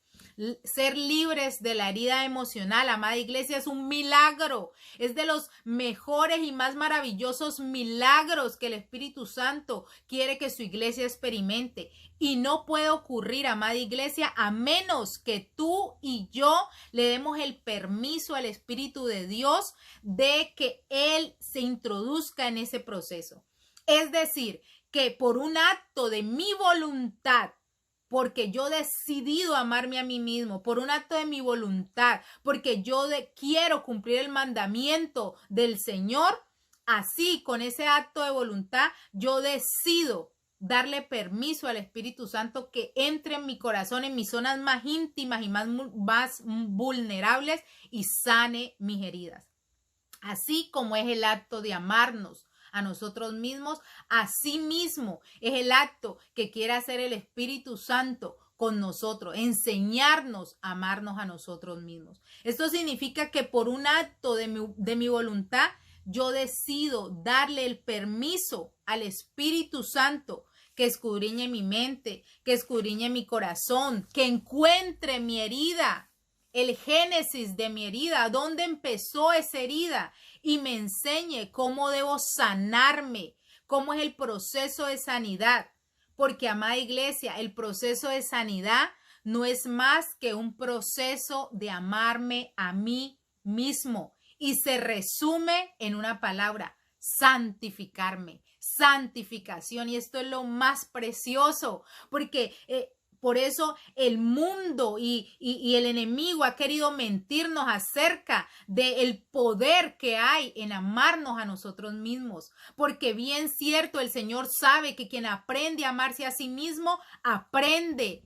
Ser libres de la herida emocional, amada iglesia, es un milagro. Es de los mejores y más maravillosos milagros que el Espíritu Santo quiere que su iglesia experimente. Y no puede ocurrir, amada iglesia, a menos que tú y yo le demos el permiso al Espíritu de Dios de que Él se introduzca en ese proceso. Es decir, que por un acto de mi voluntad, porque yo he decidido amarme a mí mismo, por un acto de mi voluntad, porque yo quiero cumplir el mandamiento del Señor, Así, con ese acto de voluntad, yo decido darle permiso al Espíritu Santo que entre en mi corazón, en mis zonas más íntimas y más vulnerables y sane mis heridas. Así como es el acto de amarnos a nosotros mismos, así mismo es el acto que quiere hacer el Espíritu Santo con nosotros, enseñarnos a amarnos a nosotros mismos. Esto significa que por un acto de mi voluntad, yo decido darle el permiso al Espíritu Santo que escudriñe mi mente, que escudriñe mi corazón, que encuentre mi herida, el génesis de mi herida, dónde empezó esa herida, y me enseñe cómo debo sanarme, cómo es el proceso de sanidad. Porque, amada iglesia, el proceso de sanidad no es más que un proceso de amarme a mí mismo. Y se resume en una palabra: santificarme, santificación. Y esto es lo más precioso, porque por eso el mundo y el enemigo ha querido mentirnos acerca del poder que hay en amarnos a nosotros mismos. Porque bien cierto, el Señor sabe que quien aprende a amarse a sí mismo, aprende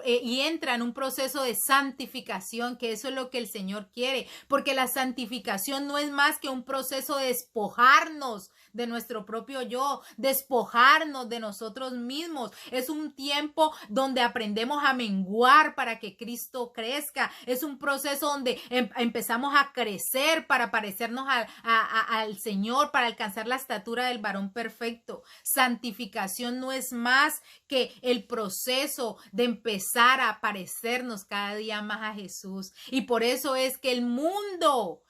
y entra en un proceso de santificación, que eso es lo que el Señor quiere, porque la santificación no es más que un proceso de despojarnos de nuestro propio yo, despojarnos de nosotros mismos. Es un tiempo donde aprendemos a menguar para que Cristo crezca. Es un proceso donde empezamos a crecer para parecernos al Señor, para alcanzar la estatura del varón perfecto. Santificación no es más que el proceso de empezar a parecernos cada día más a Jesús. Y por eso es que el mundo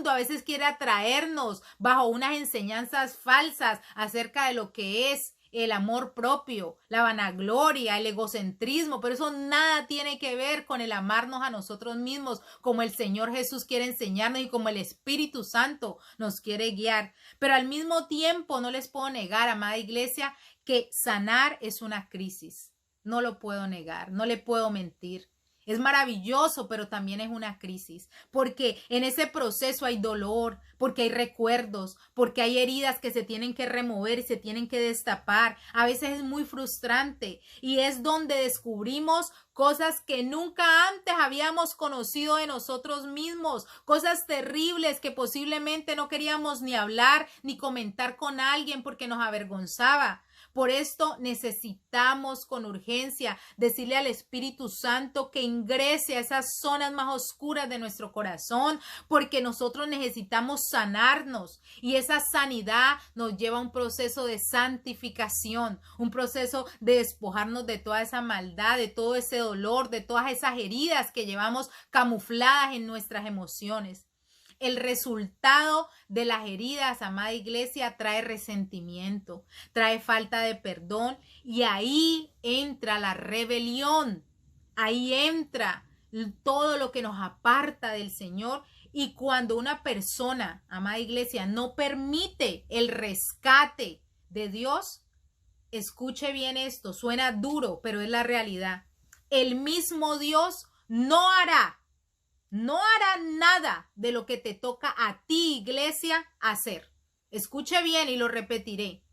a veces quiere atraernos bajo unas enseñanzas falsas acerca de lo que es el amor propio, la vanagloria, el egocentrismo, pero eso nada tiene que ver con el amarnos a nosotros mismos, como el Señor Jesús quiere enseñarnos y como el Espíritu Santo nos quiere guiar. Pero al mismo tiempo no les puedo negar, amada iglesia, que sanar es una crisis. No lo puedo negar, no le puedo mentir. Es maravilloso, pero también es una crisis, porque en ese proceso hay dolor, porque hay recuerdos, porque hay heridas que se tienen que remover y se tienen que destapar. A veces es muy frustrante y es donde descubrimos cosas que nunca antes habíamos conocido de nosotros mismos, cosas terribles que posiblemente no queríamos ni hablar ni comentar con alguien porque nos avergonzaba. Por esto necesitamos con urgencia decirle al Espíritu Santo que ingrese a esas zonas más oscuras de nuestro corazón, porque nosotros necesitamos sanarnos y esa sanidad nos lleva a un proceso de santificación, un proceso de despojarnos de toda esa maldad, de todo ese dolor, de todas esas heridas que llevamos camufladas en nuestras emociones. El resultado de las heridas, amada iglesia, trae resentimiento, trae falta de perdón y ahí entra la rebelión, ahí entra todo lo que nos aparta del Señor. Y cuando una persona, amada iglesia, no permite el rescate de Dios, escuche bien esto, suena duro, pero es la realidad. El mismo Dios no hará nada de lo que te toca a ti, iglesia, hacer. Escuche bien y lo repetiré.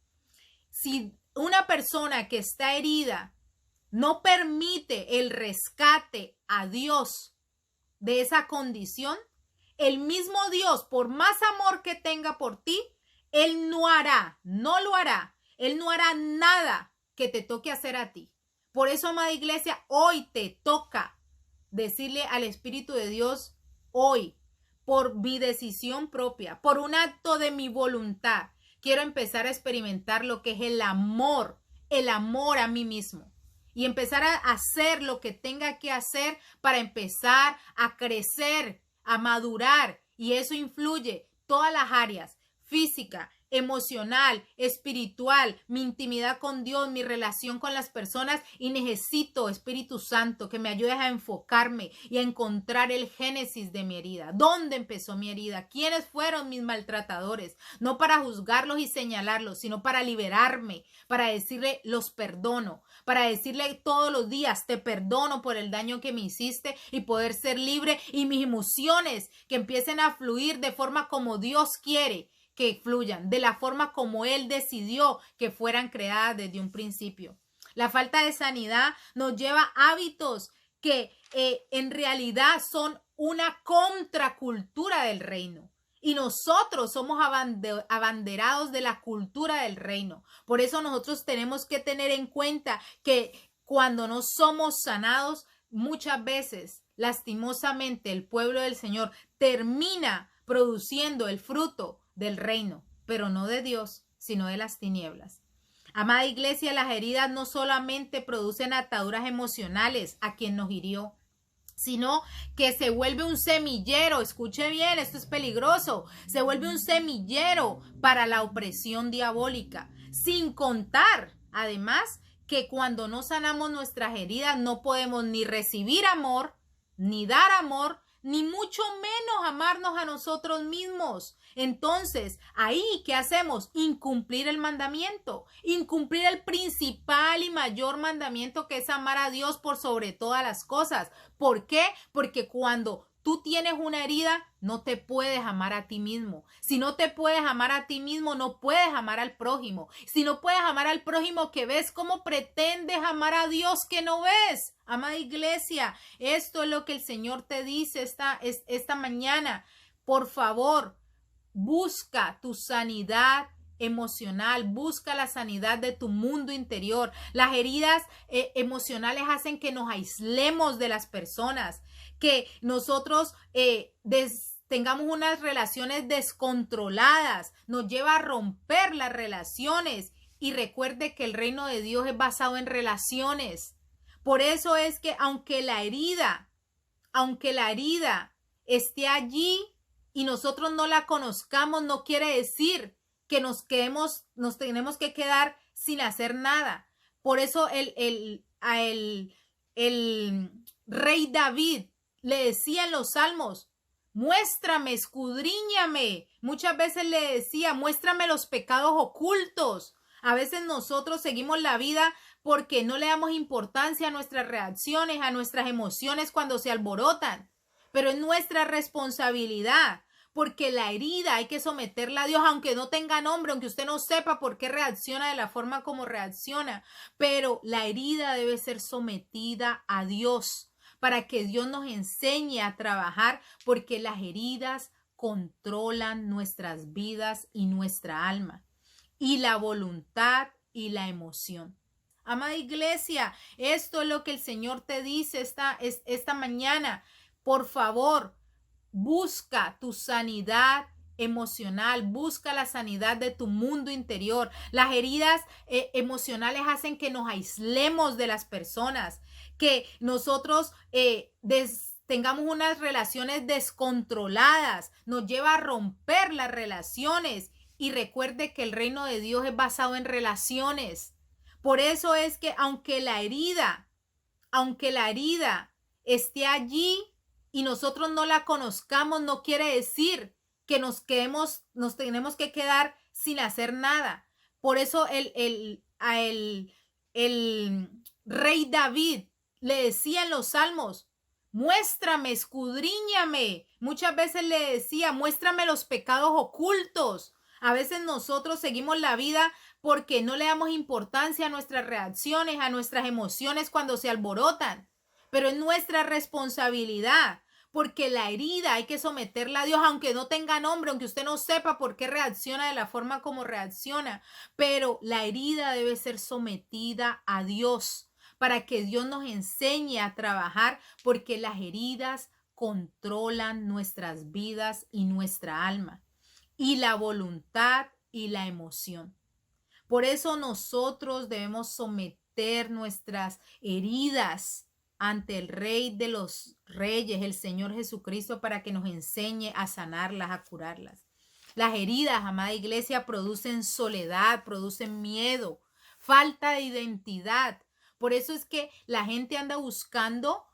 Si una persona que está herida no permite el rescate a Dios de esa condición, el mismo Dios, por más amor que tenga por ti, Él no lo hará. Él no hará nada que te toque hacer a ti. Por eso, amada iglesia, hoy te toca decirle al Espíritu de Dios, hoy, por mi decisión propia, por un acto de mi voluntad, quiero empezar a experimentar lo que es el amor a mí mismo. Y empezar a hacer lo que tenga que hacer para empezar a crecer, a madurar. Y eso influye todas las áreas: física, emocional, espiritual, mi intimidad con Dios, mi relación con las personas. Y necesito, Espíritu Santo, que me ayudes a enfocarme y a encontrar el génesis de mi herida. ¿Dónde empezó mi herida? ¿Quiénes fueron mis maltratadores? No para juzgarlos y señalarlos, sino para liberarme, para decirle los perdono, para decirle todos los días te perdono por el daño que me hiciste y poder ser libre, y mis emociones que empiecen a fluir de forma como Dios quiere que fluyan, de la forma como Él decidió que fueran creadas desde un principio. La falta de sanidad nos lleva a hábitos que en realidad son una contracultura del reino. Y nosotros somos abanderados de la cultura del reino. Por eso nosotros tenemos que tener en cuenta que cuando no somos sanados, muchas veces, lastimosamente, el pueblo del Señor termina produciendo el fruto del reino, pero no de Dios, sino de las tinieblas. Amada iglesia, las heridas no solamente producen ataduras emocionales a quien nos hirió, sino que se vuelve un semillero. Escuche bien, esto es peligroso. Se vuelve un semillero para la opresión diabólica. Sin contar, además, que cuando no sanamos nuestras heridas no podemos ni recibir amor, ni dar amor, ni mucho menos amarnos a nosotros mismos. Entonces, ahí, ¿qué hacemos? Incumplir el mandamiento, incumplir el principal y mayor mandamiento, que es amar a Dios por sobre todas las cosas. ¿Por qué? Porque cuando tú tienes una herida, no te puedes amar a ti mismo. Si no te puedes amar a ti mismo, no puedes amar al prójimo. Si no puedes amar al prójimo que ves, ¿cómo pretendes amar a Dios que no ves? Amada iglesia, esto es lo que el Señor te dice esta mañana. Por favor, busca tu sanidad emocional, busca la sanidad de tu mundo interior. Las heridas emocionales hacen que nos aislemos de las personas, que nosotros tengamos unas relaciones descontroladas, nos lleva a romper las relaciones. Y recuerde que el reino de Dios es basado en relaciones. Por eso es que aunque la herida esté allí y nosotros no la conozcamos, no quiere decir que nos tenemos que quedar sin hacer nada. Por eso el rey David le decía en los salmos: muéstrame, escudriñame. Muchas veces le decía: muéstrame los pecados ocultos. A veces nosotros seguimos la vida porque no le damos importancia a nuestras reacciones, a nuestras emociones cuando se alborotan. Pero es nuestra responsabilidad, porque la herida hay que someterla a Dios, aunque no tenga nombre, aunque usted no sepa por qué reacciona de la forma como reacciona. Pero la herida debe ser sometida a Dios para que Dios nos enseñe a trabajar, porque las heridas controlan nuestras vidas y nuestra alma, y la voluntad y la emoción. Amada iglesia, esto es lo que el Señor te dice esta mañana. Por favor, busca tu sanidad emocional, busca la sanidad de tu mundo interior. Las heridas emocionales hacen que nos aislemos de las personas, que nosotros tengamos unas relaciones descontroladas, nos lleva a romper las relaciones. Y recuerde que el reino de Dios es basado en relaciones. Por eso es que aunque la herida esté allí y nosotros no la conozcamos, no quiere decir que nos tenemos que quedar sin hacer nada. Por eso el rey David le decía en los salmos: muéstrame, escudriñame. Muchas veces le decía: muéstrame los pecados ocultos. A veces nosotros seguimos la vida porque no le damos importancia a nuestras reacciones, a nuestras emociones cuando se alborotan. Pero es nuestra responsabilidad, porque la herida hay que someterla a Dios, aunque no tenga nombre, aunque usted no sepa por qué reacciona de la forma como reacciona. Pero la herida debe ser sometida a Dios para que Dios nos enseñe a trabajar, porque las heridas controlan nuestras vidas y nuestra alma, y la voluntad y la emoción. Por eso nosotros debemos someter nuestras heridas ante el Rey de los Reyes, el Señor Jesucristo, para que nos enseñe a sanarlas, a curarlas. Las heridas, amada iglesia, producen soledad, producen miedo, falta de identidad. Por eso es que la gente anda buscando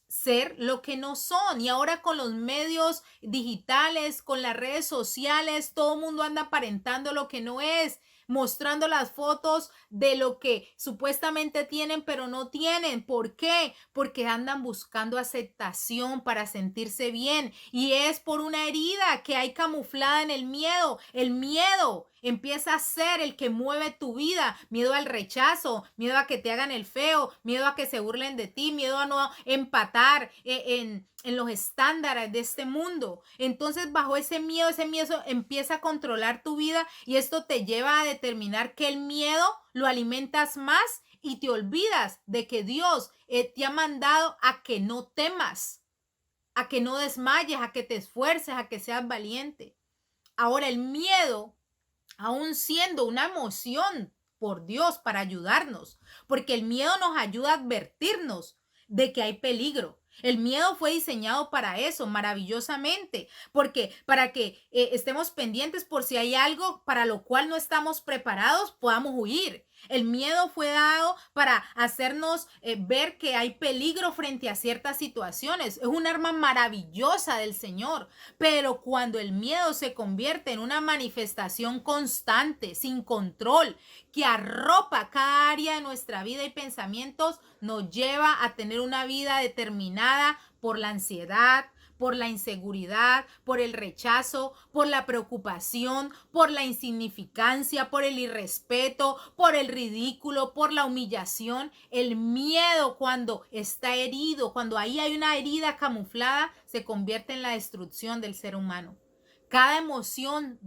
ser lo que no son. Y ahora con los medios digitales, con las redes sociales, todo el mundo anda aparentando lo que no es. mostrando las fotos de lo que supuestamente tienen, pero no tienen. ¿Por qué? Porque andan buscando aceptación para sentirse bien. Y es por una herida que hay camuflada en el miedo. El miedo empieza a ser el que mueve tu vida. Miedo al rechazo, miedo a que te hagan el feo, miedo a que se burlen de ti, miedo a no empatar en los estándares de este mundo. Entonces, bajo ese miedo empieza a controlar tu vida y esto te lleva a determinar que el miedo lo alimentas más y te olvidas de que Dios te ha mandado a que no temas, a que no desmayes, a que te esfuerces, a que seas valiente. Ahora, el miedo, aún siendo una emoción por Dios para ayudarnos, porque el miedo nos ayuda a advertirnos de que hay peligro. El miedo fue diseñado para eso, maravillosamente, porque para que estemos pendientes por si hay algo para lo cual no estamos preparados, podamos huir. El miedo fue dado para hacernos ver que hay peligro frente a ciertas situaciones. Es un arma maravillosa del Señor, pero cuando el miedo se convierte en una manifestación constante, sin control, que arropa cada área de nuestra vida y pensamientos, nos lleva a tener una vida determinada por la ansiedad, por la inseguridad, por el rechazo, por la preocupación, por la insignificancia, por el irrespeto, por el ridículo, por la humillación. El miedo, cuando está herido, cuando ahí hay una herida camuflada, se convierte en la destrucción del ser humano. Cada emoción,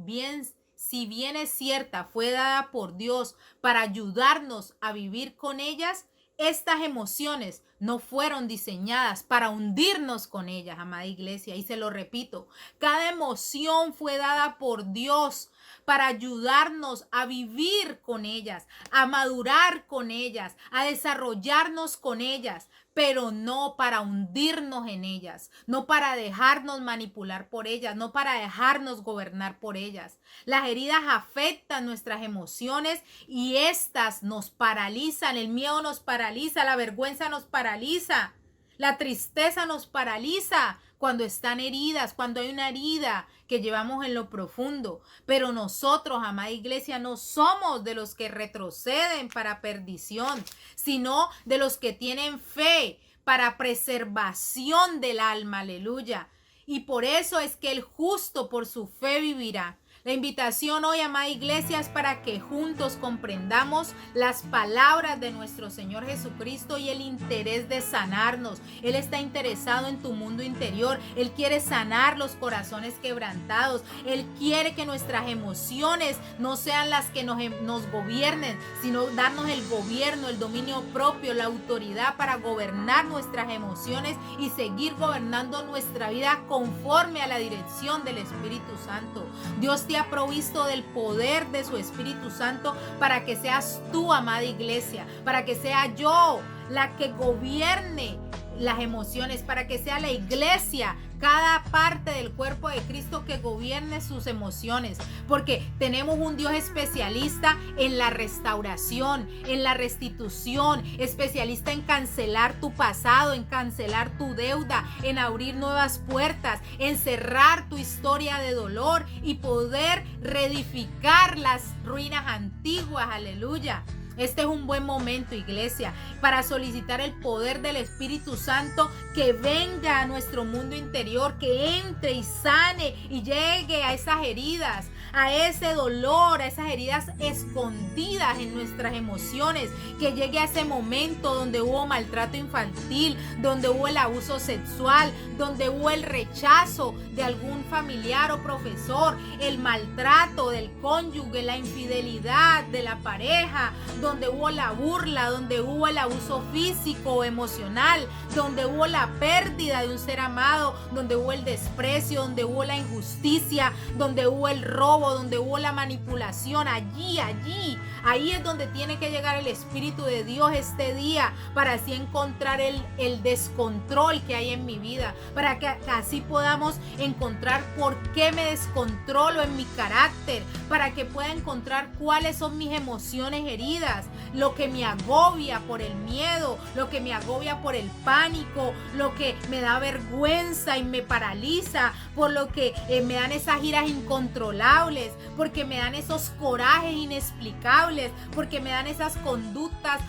si bien es cierta, fue dada por Dios para ayudarnos a vivir con ellas. Estas emociones no fueron diseñadas para hundirnos con ellas, amada iglesia. Y se lo repito, cada emoción fue dada por Dios para ayudarnos a vivir con ellas, a madurar con ellas, a desarrollarnos con ellas, pero no para hundirnos en ellas, no para dejarnos manipular por ellas, no para dejarnos gobernar por ellas. Las heridas afectan nuestras emociones y estas nos paralizan. El miedo nos paraliza, la vergüenza nos paraliza, la tristeza nos paraliza cuando están heridas, cuando hay una herida que llevamos en lo profundo. Pero nosotros, amada iglesia, no somos de los que retroceden para perdición, sino de los que tienen fe para preservación del alma. Aleluya. Y por eso es que el justo por su fe vivirá. La invitación hoy, amada iglesia, es para que juntos comprendamos las palabras de nuestro Señor Jesucristo y el interés de sanarnos. Él está interesado en tu mundo interior. Él quiere sanar los corazones quebrantados. Él quiere que nuestras emociones no sean las que nos gobiernen, sino darnos el gobierno, el dominio propio, la autoridad para gobernar nuestras emociones y seguir gobernando nuestra vida conforme a la dirección del Espíritu Santo. Dios te ha provisto del poder de su Espíritu Santo para que seas tú, amada iglesia, para que sea yo la que gobierne las emociones, para que sea la iglesia, cada parte del cuerpo de Cristo que gobierne sus emociones, porque tenemos un Dios especialista en la restauración, en la restitución, especialista en cancelar tu pasado, en cancelar tu deuda, en abrir nuevas puertas, en cerrar tu historia de dolor y poder reedificar las ruinas antiguas. Aleluya. Este es un buen momento, iglesia, para solicitar el poder del Espíritu Santo que venga a nuestro mundo interior, que entre y sane y llegue a esas heridas, a ese dolor, a esas heridas escondidas en nuestras emociones, que llegue a ese momento donde hubo maltrato infantil, donde hubo el abuso sexual, donde hubo el rechazo de algún familiar o profesor, el maltrato del cónyuge, la infidelidad de la pareja, donde hubo la burla, donde hubo el abuso físico o emocional, donde hubo la pérdida de un ser amado, donde hubo el desprecio, donde hubo la injusticia, donde hubo el robo, donde hubo la manipulación. Ahí es donde tiene que llegar el Espíritu de Dios este día, para así encontrar el descontrol que hay en mi vida, para que así podamos encontrar por qué me descontrolo en mi carácter, para que pueda encontrar cuáles son mis emociones heridas, heridas, lo que me agobia por el miedo, lo que me agobia por el pánico, lo que me da vergüenza y me paraliza, por lo que me dan esas iras incontrolables, porque me dan esos corajes inexplicables, porque me dan esas conductas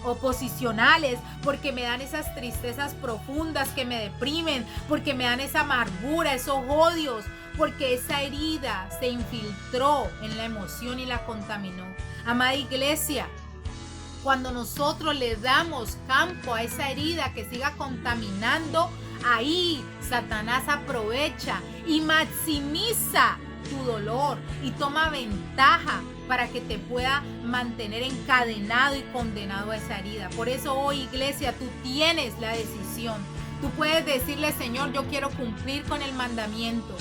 oposicionales, porque me dan esas tristezas profundas que me deprimen, porque me dan esa amargura, esos odios, porque esa herida se infiltró en la emoción y la contaminó. Amada iglesia, cuando nosotros le damos campo a esa herida que siga contaminando, ahí Satanás aprovecha y maximiza tu dolor y toma ventaja para que te pueda mantener encadenado y condenado a esa herida. Por eso hoy, iglesia, tú tienes la decisión. Tú puedes decirle: Señor, yo quiero cumplir con el mandamiento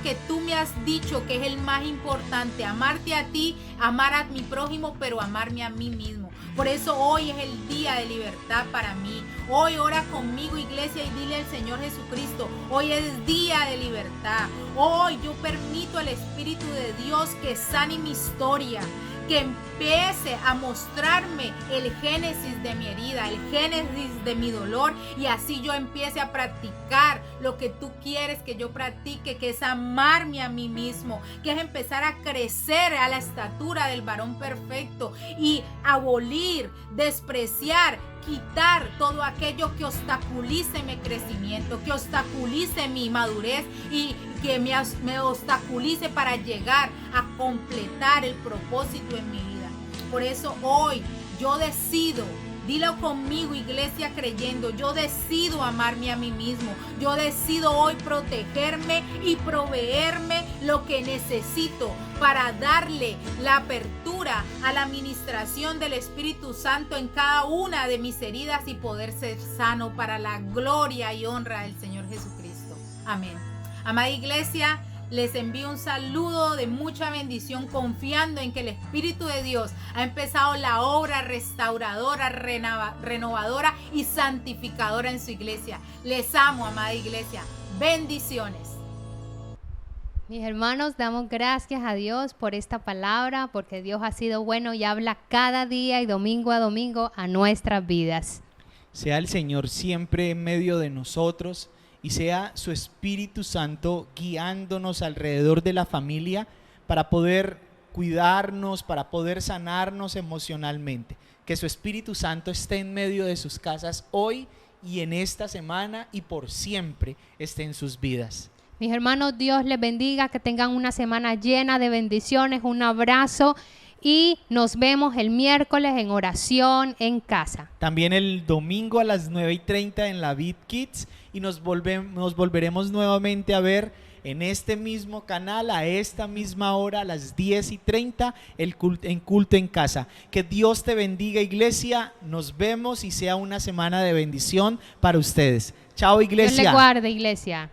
que tú me has dicho que es el más importante, amarte a ti, amar a mi prójimo, pero amarme a mí mismo. Por eso hoy es el día de libertad para mí. Hoy ora conmigo, iglesia, y dile al Señor Jesucristo: hoy es día de libertad. Hoy yo permito al Espíritu de Dios que sane mi historia, que empiece a mostrarme el génesis de mi herida, el génesis de mi dolor, y así yo empiece a practicar lo que tú quieres que yo practique, que es amarme a mí mismo, que es empezar a crecer a la estatura del varón perfecto y abolir, despreciar, quitar todo aquello que obstaculice mi crecimiento, que obstaculice mi madurez y que me obstaculice para llegar a completar el propósito en mi vida. Por eso hoy yo decido, dilo conmigo, iglesia creyendo, yo decido amarme a mí mismo. Yo decido hoy protegerme y proveerme lo que necesito para darle la apertura a la administración del Espíritu Santo en cada una de mis heridas y poder ser sano para la gloria y honra del Señor Jesucristo. Amén. Amada iglesia, les envío un saludo de mucha bendición, confiando en que el Espíritu de Dios ha empezado la obra restauradora, renovadora y santificadora en su iglesia. Les amo, amada iglesia. Bendiciones. Mis hermanos, damos gracias a Dios por esta palabra, porque Dios ha sido bueno y habla cada día y domingo a domingo a nuestras vidas. Sea el Señor siempre en medio de nosotros y sea su Espíritu Santo guiándonos alrededor de la familia para poder cuidarnos, para poder sanarnos emocionalmente. Que su Espíritu Santo esté en medio de sus casas hoy y en esta semana y por siempre esté en sus vidas. Mis hermanos, Dios les bendiga, que tengan una semana llena de bendiciones, un abrazo y nos vemos el miércoles en oración en casa. También el domingo a las 9:30 en la Vid Kids y nos volveremos nuevamente a ver en este mismo canal a esta misma hora a las 10:30 en culto en casa. Que Dios te bendiga, iglesia. Nos vemos y sea una semana de bendición para ustedes. Chao, iglesia. Dios les guarde, iglesia.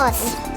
amor.